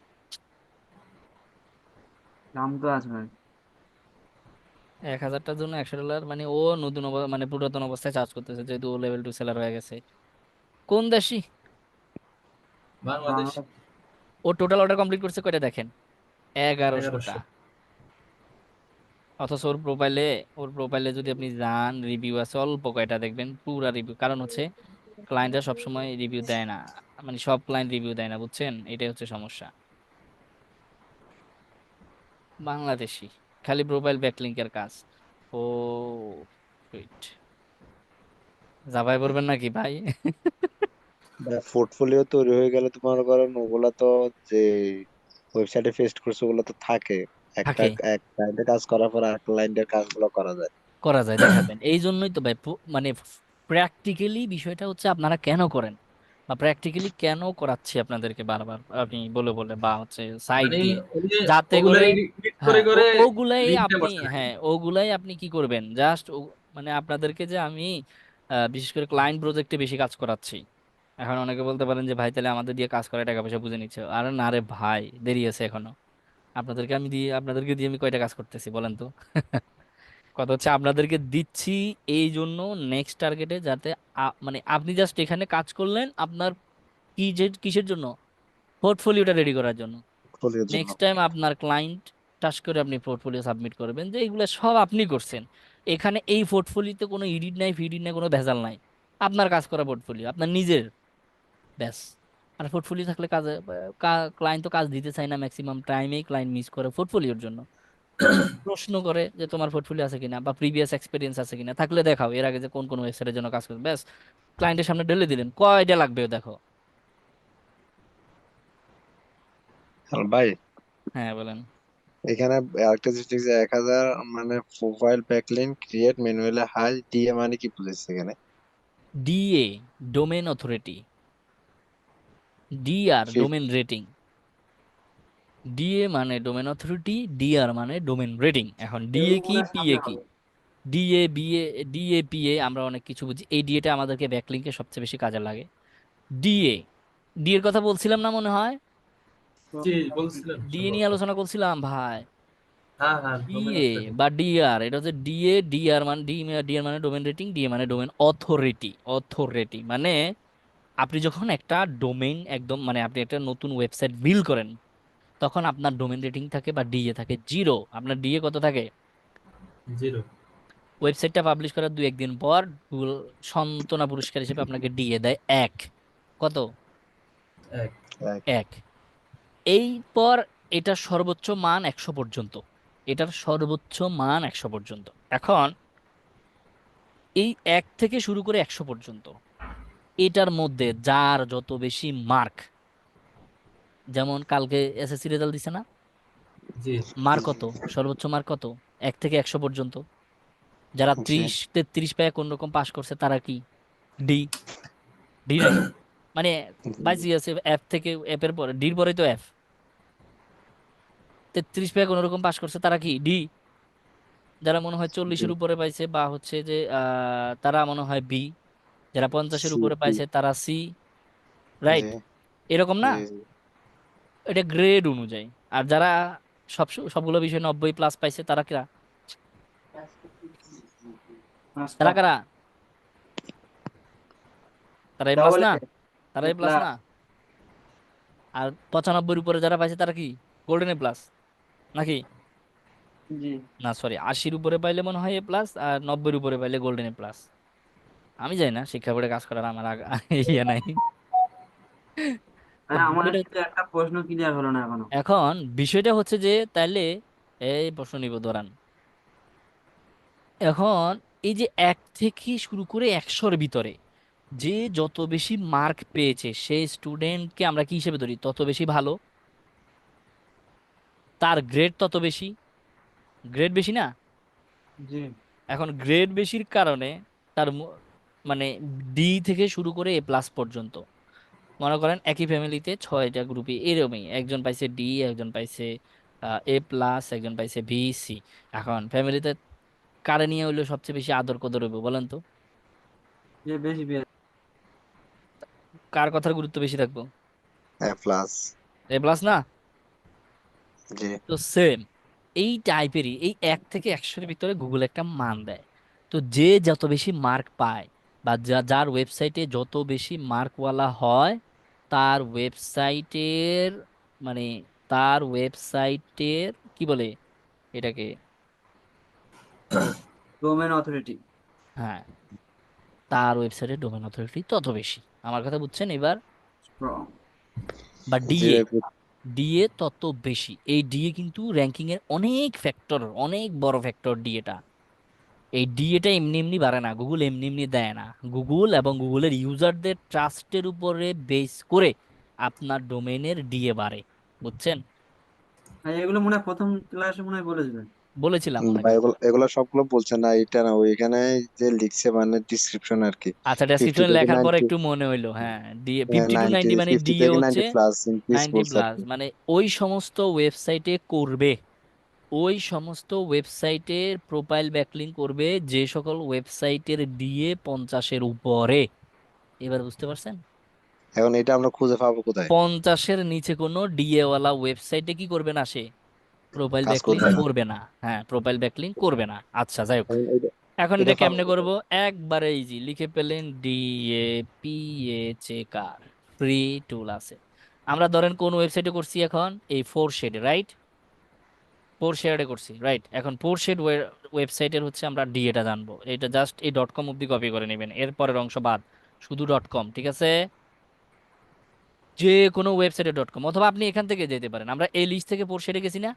দাম তো আছে ভাই। 1000টার জন্য $100, মানে ও নতুন মানে পুরাতন অবস্থায় চার্জ করতেছে, যেহেতু ও লেভেল 2 সেলার হয়ে গেছে। কোন দেশি? বাংলাদেশ। বাংলা। ও টোটাল অর্ডার কমপ্লিট করছে কয়টা দেখেন, 1100টা। 1100। অথচ ওর প্রোফাইলে যদি আপনি যান, রিভিউ আছে অল্প কয়টা, দেখবেন পুরা রিভিউ। কারণ হচ্ছে ক্লায়েন্টরা সবসময় রিভিউ দেয় না, মানে সব ক্লায়েন্ট রিভিউ দেয় না, বুঝছেন, এটাই হচ্ছে সমস্যা। বাংলাদেশি, খালি প্রোফাইল ব্যাকলিংকের কাজ। ও সুইট, জাভায় পড়বেন নাকি ভাই? পোর্টফোলিও তৈরি হয়ে গেলে তো মনে করেন ওগুলা তো, যে ওয়েবসাইটে পেস্ট করছে ওগুলো তো থাকে। একটা থাকে, এক ক্লায়েন্টের কাজ করার পর আর ক্লায়েন্টের কাজগুলো করা যায়। করা যায়, দেখাবেন। এই জন্যই তো ভাই মানে প্র্যাকটিক্যালি বিষয়টা হচ্ছে আপনারা কেন করেন, বা প্র্যাকটিক্যালি কেন করাচ্ছি আপনাদেরকে বারবার আমি বলে বলে, বা হচ্ছে সাইট মানে দিয়ে, ওই যে যাতে ওগুলা করে, এডিট করে হ্যাঁ করে ওগুলাই লিঙ্কটা আপনি, করছে নাকি? হ্যাঁ ওগুলাই আপনি কি করবেন, জাস্ট মানে আপনাদেরকে যে আমি বিশেষ করে ক্লায়েন্ট প্রজেক্টে বেশি কাজ করাচ্ছি। এখন অনেকে বলতে পারেন যে ভাই তাহলে আমাদের দিয়ে কাজ করে টাকা পয়সা বুঝে নিচ্ছে, আরে না রে ভাই, দেরি আছে এখনো। আপনাদেরকে দিয়ে আমি কয়টা কাজ করতেছি বলেন তো? কথা হচ্ছে আপনাদেরকে দিচ্ছি এই জন্য, নেক্সট টার্গেটে যাতে মানে আপনি জাস্ট এখানে কাজ করলেন আপনার কি যে কিসের জন্য, পোর্টফোলিওটা রেডি করার জন্য। পোর্টফোলিওর জন্য। নেক্সট টাইম আপনার ক্লায়েন্ট টাচ করে আপনি পোর্টফোলিও সাবমিট করবেন যে এগুলো সব আপনি করছেন। এখানে এই পোর্টফোলিওতে কোনো এডিট নাই, ফিডিট নাই, কোনো ভেজাল নাই, আপনার কাজ করা পোর্টফোলিও আপনার নিজের, ব্যাস। আর পোর্টফোলিও থাকলে কাজে, ক্লায়েন্ট তো কাজ দিতে চায় না, ম্যাক্সিমাম টাইমেই ক্লায়েন্ট মিস করে পোর্টফোলিওর জন্য। প্রশ্ন করে যে তোমার পোর্টফোলিও আছে কিনা বা প্রিভিয়াস এক্সপিরিয়েন্স আছে কিনা, থাকলে দেখাও এর আগে যে কোন কোন ওয়েবসাইটের জন্য কাজ করবে, ব্যাস। ক্লায়েন্টের সামনে ঢেলে দিলেন, কয়টা লাগবে দেখো। হ্যালো ভাই, হ্যাঁ বলেন। এখানে আরেকটা জিনিস দেখছি, 1000 মানে profile backlink create manually high DA মানে কি বুঝেছে এখানে? DA, domain authority. ডিআর, ফি- ডোমেন রেটিং। ডিএ মানে ডোমেন অথরিটি, ডিআর মানে ডোমেন রেটিং। এখন ডিএ কি, এগুলোর পিএ সামনে কি? হবে। ডিএ, বিএ, ডিএ, পিএ আমরা অনেক কিছু বুঝি, এই ডিএটা আমাদেরকে ব্যাকলিংকে সবচেয়ে বেশি কাজে লাগে। ডিএ, ডি এর কথা বলছিলাম না মনে হয়, জি, বলছিলেন ডিএ নিয়ে সম্ভবত। আলোচনা করছিলাম ভাই। হ্যাঁ হ্যাঁ, ডোমেন ডিএ অথরিটি। বা ডিআর, এটা হচ্ছে ডিএ, ডিআর মানে ডিআর মানে ডোমেন রেটিং, ডিএ মানে ডোমেন অথরিটি। অথরিটি মানে আপনি যখন একটা ডোমেইন একদম, মানে আপনি একটা নতুন ওয়েবসাইট বিল্ড করেন, তখন আপনার ডোমেন রেটিং থাকে বা ডিএ থাকে 0, আপনার ডিএ কত থাকে? 0। ওয়েবসাইটটা পাবলিশ করার 2-1 দিন পর গুগল সান্ত্বনা পুরস্কার হিসেবে আপনাকে দিয়ে দেয় 1। কত? এক। এক। 1। এই পর এটার সর্বোচ্চ মান 100 পর্যন্ত। এটার সর্বোচ্চ মান 100 পর্যন্ত। এখন এই 1 থেকে শুরু করে 100 পর্যন্ত এটার মধ্যে যার যত বেশি মার্ক, যেমন কালকে এসএসসি রেজাল্ট দিছে না, জি। মার্ক কত? সর্বোচ্চ মার্ক কত? 1 থেকে 100 পর্যন্ত। যারা জি 30-33 পেয়ে কোন রকম পাস করছে তারা কি ডি? ডি নাকি? মানে বাইসি আছে এফ থেকে, এফ এর পরে ডির পরে তো এফ। 33 পেয়ে কোন রকম পাস করছে তারা কি ডি। যারা মনে হয় জি 40-এর উপরে পাইছে বা হচ্ছে যে তারা মনে হয় বি। যারা 50-এর সি উপরে জি পাইছে তারা সি। জি রাইট? এরকম না? জি জি এটা গ্রেড অনুযায়ী। আর যারা সবগুলো বিষয় 90+ পাইছে তারা কারা? পাঁচটা তারা কারা? তারা এ প্লাস ডবল না? এ তারা এ এ প্লাস প্লাস। না? আর 95-এর উপরে যারা পাইছে তারা কি গোল্ডেন এ প্লাস নাকি? জি। না সরি, 80-এর উপরে পাইলে মনে হয় এ প্লাস, আর 90-এর উপরে পাইলে গোল্ডেন এ প্লাস। আমি জানি না, শিক্ষা বোর্ডে কাজ করার আমার ইয়ে নাই। তো মানে আমার বিষয়টা, কিন্তু একটা প্রশ্ন ক্লিয়ার হলো না এখনো। এখন বিষয়টা হচ্ছে যে তাইলে এই প্রশ্ন নিব ধরান। এখন এই যে 1 থেকে শুরু করে 100-এর ভিতরে যে যত বেশি মার্ক পেয়েছে সেই স্টুডেন্টকে আমরা কি হিসেবে ধরি? তত বেশি ভালো, তার গ্রেড তত বেশি। গ্রেড বেশি না? জি এখন গ্রেড বেশির কারণে তার মানে ডি থেকে শুরু করে এ প্লাস পর্যন্ত, মনে করেন একই ফ্যামিলিতে 6টা গ্রুপে এরকমই, একজন পাইছে ডি, একজন পাইছে এ প্লাস, একজন পাইছে বি, সি। এখন ফ্যামিলিতে কারে নিয়ে হইলো সবচেয়ে বেশি আদর কদর হইব বলেন তো? যে বেশি পেয়ে। কার কথার গুরুত্ব বেশি থাকবো? এ প্লাস এ প্লাস না? জি তো সেম এই টাইপেরই এই 1 থেকে 100-এর ভিতরে গুগল একটা মান দেয়। তো যে যত বেশি মার্ক পায় বা যার ওয়েবসাইটে যত বেশি মার্কওয়ালা হয় তার ওয়েবসাইটের মানে তার ওয়েবসাইটের কি বলে এটাকে? Domain authority. হ্যাঁ, তার ওয়েবসাইটের ডোমেন অথরিটি তত বেশি। আমার কথা বুঝছেন এবার? স্ট্রং। বা জি ডিএ, ভাই ডিএ তত বেশি। এই ডিএ কিন্তু র্যাঙ্কিং এর অনেক ফ্যাক্টর, অনেক বড় ফ্যাক্টর ডিএটা। এই ডিএটা এমনি এমনি বাড়ে না, গুগল এমনি এমনি দেয় না। গুগল এবং গুগলের ইউজারদের ট্রাস্টের উপরে বেস করে আপনার ডোমেনের ডিএ বাড়ে। বুঝছেন? আর এগুলো মনে হয় প্রথম ক্লাসে মনে হয় বলেছিলেন। বলেছিলাম মনে ভাই হয়। এগুলো এগুলো সবগুলো বলছে না, এটা না ওইখানে যে লিখছে মানে ডিসক্রিপশন আর কি। আচ্ছা, 50 ডেসক্রিপশনে থেকে লেখার পরে 90, একটু মনে হইলো, হ্যাঁ ডিএ 50 to 90 মানে 50 ডিএ থেকে হচ্ছে 90 প্লাস ইনক্রিজ 90 বলছে আর প্লাস, কি। মানে ওই সমস্ত ওয়েবসাইটে করবে, ওই সমস্ত ওয়েবসাইটের প্রোফাইল ব্যাকলিং করবে যে সকল ওয়েবসাইটের ডিএ 50-এর উপরে। এবার বুঝতে পারছেন? এখন এটা আমরা খুঁজে পাবো কোথায়? 50-এর নিচে কোনো ডিএ ওয়ালা ওয়েবসাইটে কি করবে না সে? প্রোফাইল কাজ ব্যাকলিং করবে না। করবে না। হ্যাঁ, প্রোফাইল ব্যাকলিং করবে না। আচ্ছা যাই হোক, এখন এটা এখন এটা এটা পাবো কেমনে করব? কোথায়? একবারে ইজি, লিখে পেলেন ডিএপিএ চেকার, ফ্রি টুল আছে। আমরা ধরেন কোন ওয়েবসাইটে করছি এখন? এই ফোর শেড, রাইট? ফোর শেডে করছি, রাইট? এখন ফোর শেড ওয়েবসাইটের হচ্ছে আমরা ডিএটা জানবো। এটা জাস্ট এই ডট কম অব্দি কপি করে নেবেন, এরপরের অংশ বাদ, শুধু ডট কম, ঠিক আছে? যে কোনো ওয়েবসাইটে ডট কম, অথবা আপনি এখান থেকে যেতে পারেন। আমরা এই লিস্ট থেকে ফোর শেডে গেছি না?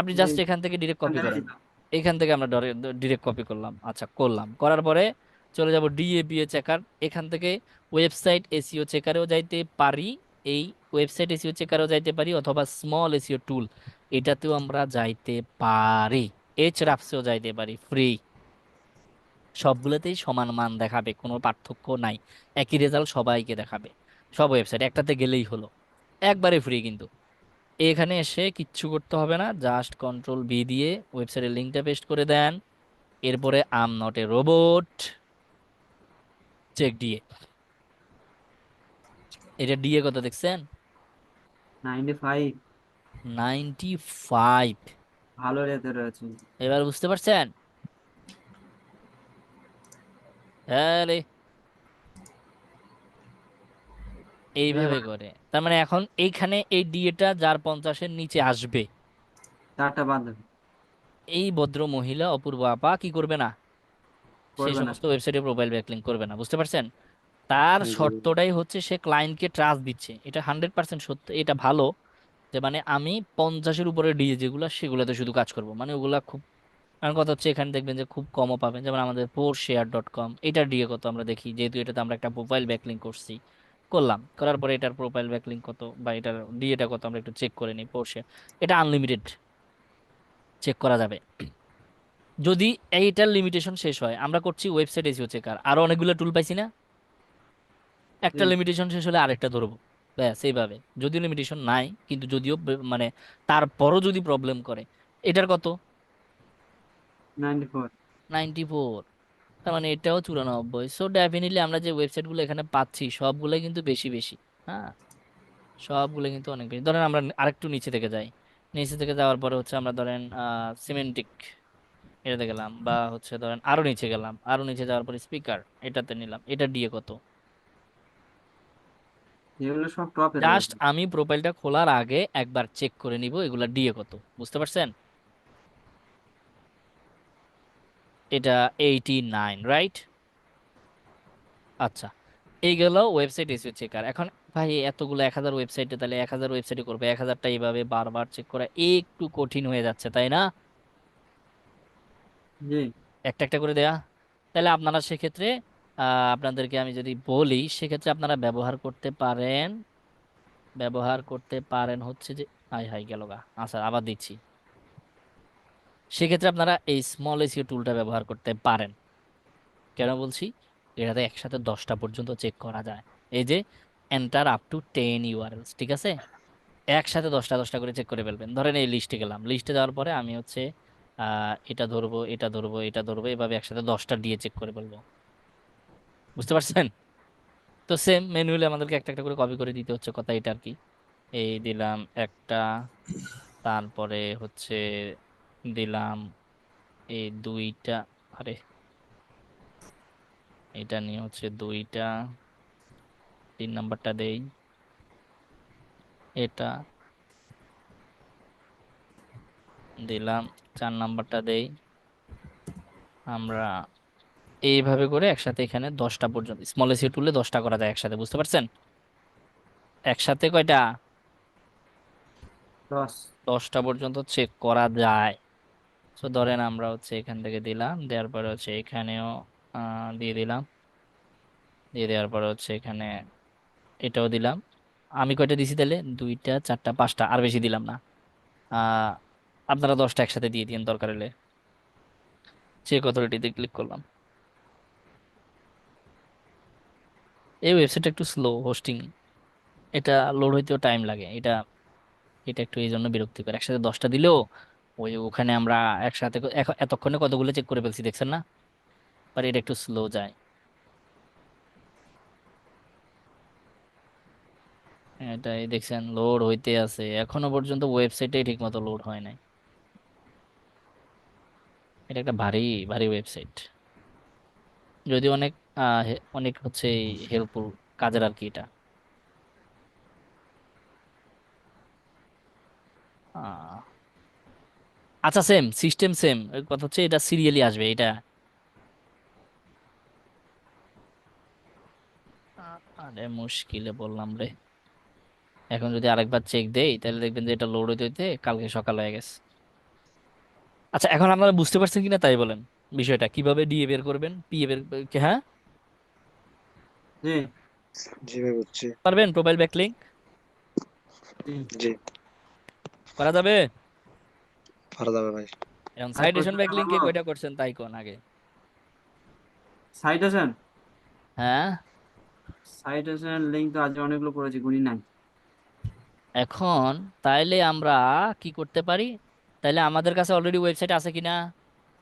আপনি জি জাস্ট এখান থেকে ডিরেক্ট এখান কপি থেকে করেন। যেতাম। এখান থেকে আমরা ডিরেক্ট কপি করলাম। আচ্ছা করলাম, করার পরে চলে যাব ডিএপিএ চেকার। এখান থেকে ওয়েবসাইট এসইও চেকারেও যাইতে পারি, এই ওয়েবসাইট এসইও চেকারেও যাইতে পারি, অথবা স্মল এসইও টুল এটাতেও আমরা যাইতে পারি, রাফসেও যাইতে পারি, ফ্রি। সবগুলোতেই সমান মান দেখাবে, কোনো পার্থক্য নাই, একই রেজাল্ট সবাইকে দেখাবে। সব ওয়েবসাইট একটাতে গেলেই হলো, একবারে ফ্রি কিন্তু। এখানে এসে কিচ্ছু করতে হবে না, জাস্ট কন্ট্রোল V দিয়ে ওয়েবসাইটের লিঙ্কটা পেস্ট করে দেন। এরপরে I'm not a robot, check DA. এটা ডিএ কত দেখছেন? 95। 95। ভালো রেতে রয়েছে। এবার বুঝতে পারছেন? হ্যাঁ রে, এইভাবে এবার করে। তার মানে এখন এইখানে এই ডিএটা যার 50-এর নিচে আসবে, চারটা বাদ দেবে। এই ভদ্র মহিলা অপূর্ব আপা কি করবে না, সেই করবে না। সমস্ত ওয়েবসাইটে প্রোফাইল ব্যাকলিঙ্ক করবে না, বুঝতে পারছেন? তার জি শর্তটাই হচ্ছে সে ক্লায়েন্টকে ট্রাস্ট দিচ্ছে, এটা 100% সত্য, এটা ভালো। যে মানে আমি 50-এর উপরে ডিএ যেগুলো সেগুলোতে শুধু কাজ করব, মানে ওগুলা খুব, কারণ কথা হচ্ছে এখানে দেখবেন যে খুব কমও পাবেন, যেমন আমাদের পোরশেয়ার.কম, এটার ডিএ কত আমরা দেখি, যেহেতু এটাতে আমরা একটা প্রোফাইল ব্যাকলিঙ্ক করছি, করলাম, করার পরে এটার প্রোফাইল ব্যাকলিঙ্ক কত বা এটার ডিএটা কত আমরা একটু চেক করে নিই। পোরশেয়ার এটা আনলিমিটেড চেক করা যাবে। যদি এইটার লিমিটেশন শেষ হয়, আমরা করছি ওয়েবসাইট এসিও চেকার, আরো অনেকগুলো টুল পাইছি না, একটা জি, লিমিটেশন শেষ হলে আরেকটা ধরবো, ব্যাস এইভাবে। যদিও লিমিটেশন নাই, কিন্তু যদিও মানে তারপরও যদি প্রবলেম করে, এটার কত, 94। 94, তার মানে এটাও 94। সো ডেফিনেটলি আমরা যে ওয়েবসাইটগুলো এখানে পাচ্ছি সবগুলো কিন্তু বেশি বেশি। হ্যাঁ, সবগুলো কিন্তু অনেক বেশি। ধরেন আমরা আরেকটু নিচে থেকে যাই, নিচে থেকে যাওয়ার পরে হচ্ছে আমরা ধরেন সিমেন্টিক এটাতে গেলাম, বা হচ্ছে ধরেন আরো নিচে গেলাম, আরো নিচে যাওয়ার পরে স্পিকার এটাতে নিলাম, এটা দিয়ে কত। এগুলো সব টপে জাস্ট রয়েছে। আমি প্রোফাইলটা খোলার আগে একবার চেক করে নিব এগুলা দিয়ে কত, বুঝতে পারছেন? এটা 89, রাইট? আচ্ছা, এই গেল ওয়েবসাইট এসিও চেকার। এখন ভাই এতগুলো 1000 ওয়েবসাইটে, তাহলে 1000 ওয়েবসাইটে করবে, 1000টা এইভাবে বারবার চেক করা একটু কঠিন হয়ে যাচ্ছে, তাই না? জি, একটা একটা করে দেয়া। তাহলে আপনারা সেক্ষেত্রে আপনাদেরকে আমি যদি বলি, সেক্ষেত্রে আপনারা ব্যবহার করতে পারেন হচ্ছে যে, হাই হাই গেল গা, আচ্ছা আবার দিচ্ছি। সেক্ষেত্রে আপনারা এই স্মল এসিও টুলটা ব্যবহার করতে পারেন। কেন বলছি? এটাতে একসাথে 10টা পর্যন্ত চেক করা যায়। এই যে এন্টার আপ টু 10 ইউআরএলস, ঠিক আছে? একসাথে 10টা 10টা করে চেক করে ফেলবেন। ধরেন এই লিস্টে গেলাম, লিস্টে যাওয়ার পরে আমি হচ্ছে এটা ধরবো, এটা ধরবো, এটা ধরবো, এভাবে একসাথে 10টা দিয়ে চেক করে ফেলবো, বুঝতে পারছেন? তো সেম ম্যানুয়ালি আমাদেরকে একটা একটা করে কপি করে দিতে হচ্ছে, কথা এটা আর কি। এই দিলাম একটা, তারপরে হচ্ছে দিলাম এই দুইটা, আরে এটা নিয়ে হচ্ছে দুইটা, 3 নাম্বারটা দেই, এটা দিলাম, 4 নাম্বারটা দেই। আমরা এইভাবে করে একসাথে এখানে 10টা পর্যন্ত স্মল এসিও টুলে 10টা করা যায় একসাথে, বুঝতে পারছেন? একসাথে কয়টা, 10। 10টা পর্যন্ত চেক করা যায়। তো ধরেন আমরা হচ্ছে এখান থেকে দিলাম, দেওয়ার পরে হচ্ছে এখানেও দিয়ে দিলাম, দিয়ে দেওয়ার পরে হচ্ছে এখানে এটাও দিলাম। আমি কয়টা দিছি তাহলে, 2টা 4টা 5টা, আর বেশি দিলাম না। আহ আপনারা 10টা একসাথে দিয়ে দিন দরকার হলে। চেক অথরিটিতে ক্লিক করলাম। এই ওয়েবসাইটটা একটু স্লো হোস্টিং, এটা লোড হইতেও টাইম লাগে, এটা এটা একটু এই জন্য বিরক্তিকর। একসাথে 10টা দিলেও ওখানে আমরা একসাথে এতক্ষণে কতগুলো চেক করে ফেলছি দেখছেন না, আর এটা একটু স্লো যায়। এটাই দেখছেন লোড হইতে আছে, এখনো পর্যন্ত ওয়েবসাইটে ঠিক মতো লোড হয় নাই। এটা একটা ভারী ভারী ওয়েবসাইট, যদি অনেক অনেক হচ্ছে হেল্পফুল কাজের আর কি এটা। আহ, আচ্ছা সেম সিস্টেম সেম, কথা হচ্ছে এটা সিরিয়ালি আসবে এটা। আরে মুশকিলে বললাম রে। এখন যদি আরেকবার চেক দেই তাহলে দেখবেন যে এটা লোড হইতে হইতে কালকে সকাল হয়ে গেছে। আচ্ছা, এখন আপনারা বুঝতে পারছেন কিনা তাই বলেন, বিষয়টা কিভাবে ডিএ বের করবেন, পিএ বের, হ্যাঁ জি, জি ভাই বুঝছি। পারবেন? প্রোফাইল ব্যাকলিংক জি। জি করা যাবে। পারা যাবে ভাই। এখন ভাই সাইটেশন করতে ব্যাকলিংকে পারবো। কয়টা করছেন তাই কোন আগে। সাইটেশন, হ্যাঁ, সাইটেশন লিঙ্ক তো আজ অনেকগুলো করেছি, গুনি নাই। এখন তাইলে আমরা কি করতে পারি, তাইলে আমাদের কাছে অলরেডি ওয়েবসাইট আছে কিনা,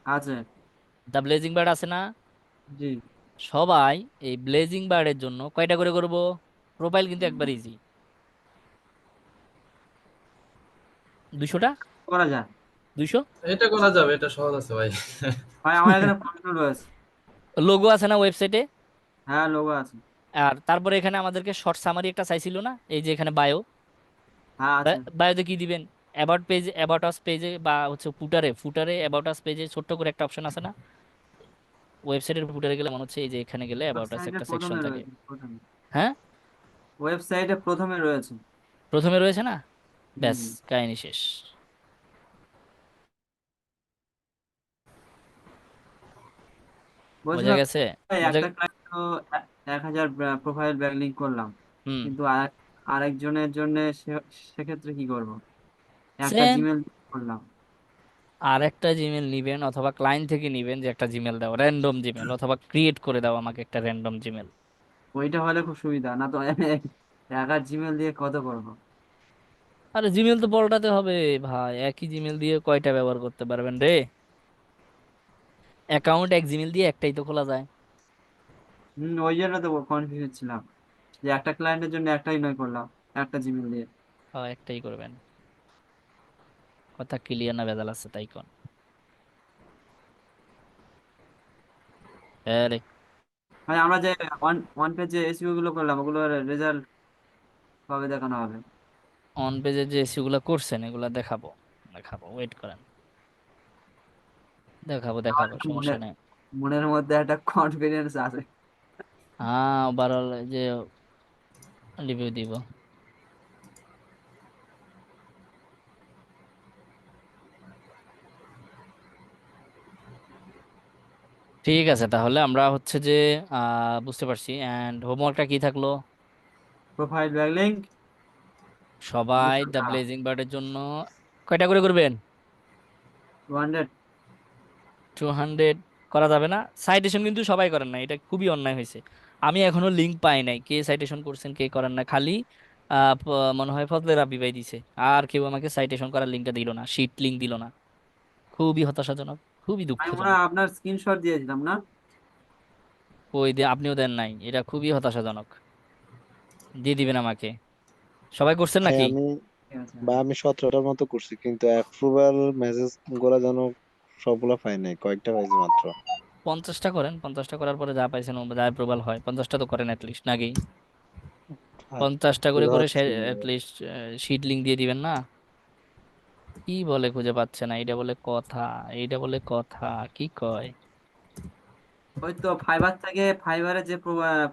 আছে। দ্য ব্লেজিং বার্ড আছে না? জি, সবাই এই ব্লেজিং বার্ডের জন্য কয়টা করে করব, প্রোফাইল কিন্তু একবার ইজি, 200টা, করা যায়। 200। এটা করা যাবে, এটা সহজ আছে ভাই। ভাই আমার এখানে প্রশ্ন রয়েছে। লোগো আছে না ওয়েবসাইটে? হ্যাঁ, লোগো আছে। আর তারপরে এখানে আমাদেরকে শর্ট সামারি একটা চাইছিল না, এই যে এখানে বায়ো, হ্যাঁ, আছে। বায়োতে কি দিবেন? অ্যাবাউট পেজ, অ্যাবাউট আস পেজে বা হচ্ছে ফুটারে অ্যাবাউট আস পেজে ছোট্ট করে একটা অপশন আছে না? ওয়েবসাইটের ফুটারে গেলে মনে হচ্ছে এই যে এখানে গেলে অ্যাবাউট আস ওয়েবসাইটে একটা সেকশন প্রথমে থাকে। রয়েছে, প্রথমে হ্যাঁ, ওয়েবসাইটে প্রথমে রয়েছে। প্রথমে রয়েছে না? ব্যাস, হুম। কাহিনী শেষ। বোঝা বলছিলাম গেছে? ভাই, বোঝা একটা ক্লায়েন্ট তো 1,000 প্রোফাইল ব্যাকলিংক করলাম, হুম। কিন্তু আরেকজনের জন্য সেক্ষেত্রে কি করব? একটা সেম। জিমেল করলাম। আর একটা জিমেল নিবেন অথবা ক্লায়েন্ট থেকে নিবেন, যে একটা জিমেল দাও, র্যান্ডম জিমেল, অথবা ক্রিয়েট করে দাও আমাকে একটা র্যান্ডম জিমেল। ওইটা হলে খুব সুবিধা, না তো একা জিমেল দিয়ে কত করবো? আরে জিমেল তো পাল্টাতে হবে ভাই, একই জিমেল দিয়ে কয়টা ব্যবহার করতে পারবেন রে? অ্যাকাউন্ট এক জিমেল দিয়ে একটাই তো খোলা যায়। ওই জন্য তো কনফিউজ ছিলাম, যে একটা ক্লায়েন্টের জন্য একটাই নয় করলাম, একটা জিমেল দিয়ে। একটাই করবেন। কথা ক্লিয়ার না ভেজাল আছে তাই কোন? আরে মানে আমরা যে ওয়ান ওয়ান পেজে এসইও গুলো করলাম, ওগুলোর রেজাল্ট কবে দেখানো হবে? অন পেজে যে এসিও গুলা করছেন এগুলা দেখাবো, দেখাবো, ওয়েট করেন। দেখাবো আমার দেখাবো, একটু সমস্যা নেই। মনের মধ্যে একটা কনফিডেন্স আছে। হ্যাঁ, ওভারঅল যে রিভিউ দিব। ঠিক আছে, তাহলে আমরা হচ্ছে যে বুঝতে পারছি। এন্ড হোমওয়ার্কটা কি থাকলো? প্রোফাইল ব্যাকলিংক সবাই 200 দ্য টাকা, ব্লেজিং বার্ডের জন্য কয়টা করে করবেন? 200। 200 করা যাবে না? সাইটেশন কিন্তু সবাই করেন না, এটা খুবই অন্যায় হয়েছে। আমি এখনো লিঙ্ক পাই নাই, কে সাইটেশন করছেন কে করেন না। খালি মনে হয় ফজলে রাব্বি ভাই দিছে। আর কেউ আমাকে সাইটেশন করার লিঙ্কটা দিল না, শিট লিঙ্ক দিল না। খুবই হতাশাজনক, খুবই আমি মনে দুঃখজনক। হয় আপনার স্ক্রিনশট দিয়েছিলাম না? ওই দিয়ে আপনিও দেন নাই, এটা খুবই হতাশাজনক। দিয়ে দিবেন আমাকে। সবাই করছেন ভাই নাকি? আমি ঠিক আছে। বা আমি 17টার মতো করছি, কিন্তু অ্যাপ্রুভাল মেসেজ গুলা যেন সবগুলা পাই নাই, কয়েকটা পাইছি মাত্র। 50টা করেন, 50টা করার পরে যা পাইছেন যা অ্যাপ্রুভাল হয়, 50টা তো করেন অ্যাটলিস্ট নাকি? আর 50টা করে বোঝা করে যাচ্ছে না ভাই। অ্যাটলিস্ট শিট লিঙ্ক দিয়ে দিবেন না? কি বলে খুঁজে পাচ্ছে না, এইটা বলে কথা? এইটা বলে কথা? কি কয়? ওই তো ফাইবারে যে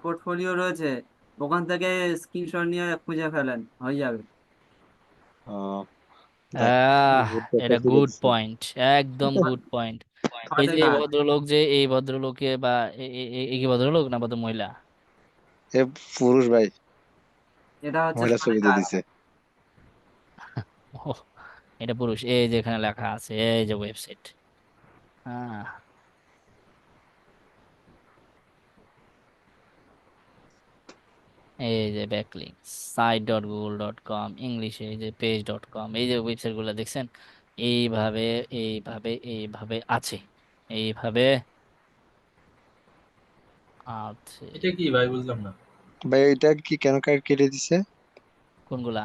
পোর্টফোলিও রয়েছে, ওখান থেকে স্ক্রিনশট নিয়ে খুঁজে ফেলেন, হয়ে যাবে। আহ যাক, আহ ভুল কথা এটা তুলে গুড দিছে। পয়েন্ট, একদম গুড পয়েন্ট। এই হাতে যে এই কাজ। ভদ্রলোক, যে এই ভদ্রলোকে বা এই কি ভদ্রলোক না ভদ্র মহিলা? এ পুরুষ ভাই, এটা হচ্ছে মহিলা হাতে ছবি দিয়ে কাজ। দিছে। ওহ, এটা পুরুষ। এই যে এখানে লেখা আছে, এই যে ওয়েবসাইট। হ্যাঁ, এই যে ব্যাকলিংক site.google.com ইংলিশে, এই যে page.com, এই যে ওয়েবসাইট গুলো দেখছেন, এইভাবে এইভাবে এইভাবে আছে, এইভাবে আছে। এটা কি ভাই, বুঝলাম না। ভাই এটা কি কেন কেটে দিছে? কোনগুলা?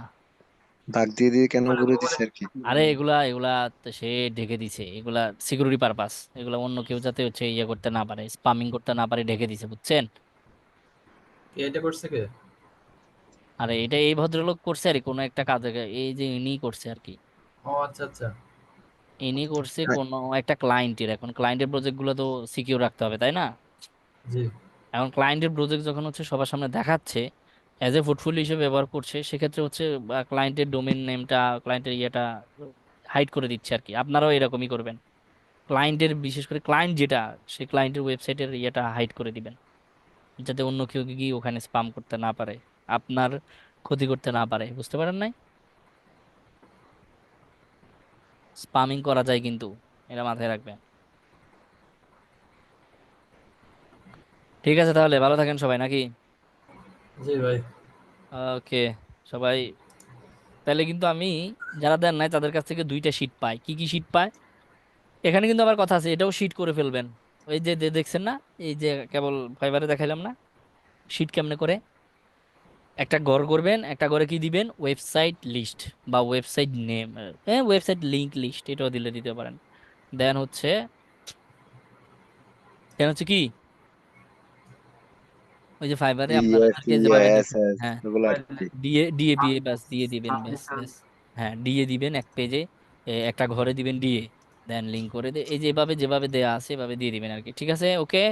দাগ দিয়ে দিয়ে কেন বলে ঘুরে গুগলে দিছে আর কি? আরে এগুলা তো সে ঢেকে দিছে, এগুলা সিকিউরিটি পারপাস, এগুলা অন্য কেউ যাতে হচ্ছে ইয়ে করতে না পারে, স্পামিং করতে না পারে, ঢেকে দিছে, বুঝছেন? কে এটা করছে কে? আরে এটা এই ভদ্রলোক করছে আর কি, কোনো একটা কাজে, এই যে ইনি করছে আর কি। ও আচ্ছা আচ্ছা। ইনি করছে কোনো একটা ক্লায়েন্টের, এখন ক্লায়েন্টের প্রজেক্ট গুলো তো সিকিউর রাখতে হবে তাই না? জি। এখন ক্লায়েন্টের প্রজেক্ট যখন হচ্ছে সবার সামনে দেখাচ্ছে, অ্যাজ এ পোর্টফোলিও হিসেবে ব্যবহার করছে, সেক্ষেত্রে হচ্ছে ক্লায়েন্টের ডোমেন নেমটা, ক্লায়েন্টের ইয়েটা হাইড করে দিচ্ছে আর কি। আপনারাও এরকমই করবেন, ক্লায়েন্টের, বিশেষ করে ক্লায়েন্ট যেটা, সেই ক্লায়েন্টের ওয়েবসাইটের ইয়েটা হাইড করে দিবেন, যাতে অন্য কেউ গিয়ে ওখানে স্পাম করতে না পারে, আপনার ক্ষতি করতে না পারে। বুঝতে পারেন নাই? স্পামিং করা যায় কিন্তু, এটা মাথায় রাখবেন। ঠিক আছে, তাহলে ভালো থাকেন সবাই নাকি? জি ভাই। ওকে সবাই। তাহলে কিন্তু আমি, যারা দেন নাই তাদের কাছ থেকে 2টা শীট পাই। কি কি শীট পায়? এখানে কিন্তু আবার কথা আছে, এটাও শীট করে ফেলবেন। ওই যে দেখছেন না, এই যে কেবল ফাইবারে দেখাইলাম না শীট কেমনে করে? একটা ঘর করবেন, একটা ঘরে কি দিবেন, ওয়েবসাইট লিস্ট বা ওয়েবসাইট নেম, হ্যাঁ ওয়েবসাইট লিংক লিস্ট, এটাও দিতে পারেন। দেন হচ্ছে, কি ওই যে ফাইবারে আপনারা ইএস যে যেভাবে ইএস দেখেন, হ্যাঁ, এগুলো আর কি। ডিএপি বাস দিয়ে দিবেন, ব্যাস ব্যাস। হ্যাঁ, ডিএ দিবেন এক পেজে, একটা ঘরে দিবেন ডিএ, দেন লিঙ্ক করে এই যে এভাবে যেভাবে দেয়া আছে এভাবে দিয়ে দিবেন আর কি। ঠিক আছে, ওকে।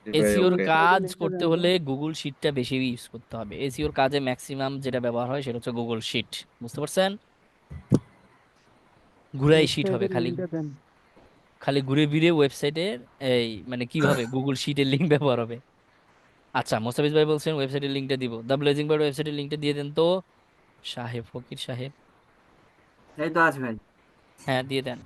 জি ভাই, এসিওর ওকে। কাজ করতে হলে গুগল শিটটা বেশি ইউজ করতে হবে। এসিওর কাজে ম্যাক্সিমাম যেটা ব্যবহার হয় সেটা হচ্ছে গুগল শিট, বুঝতে পারছেন? ঘুরাই শিট হবে খালি, খালি ঘুরে ফিরে ওয়েবসাইটের এই মানে কিভাবে গুগল শিটের লিঙ্ক ব্যবহার হবে। আচ্ছা, মোস্তাফিজ ভাই বলছেন ওয়েবসাইটের লিঙ্কটা দিব, দ্য ব্লেজিং বার্ড ওয়েবসাইটের লিঙ্কটা দিয়ে দেন তো সাহেব, ফকির সাহেব। এই তো আছে ভাই। হ্যাঁ, দিয়ে দেন।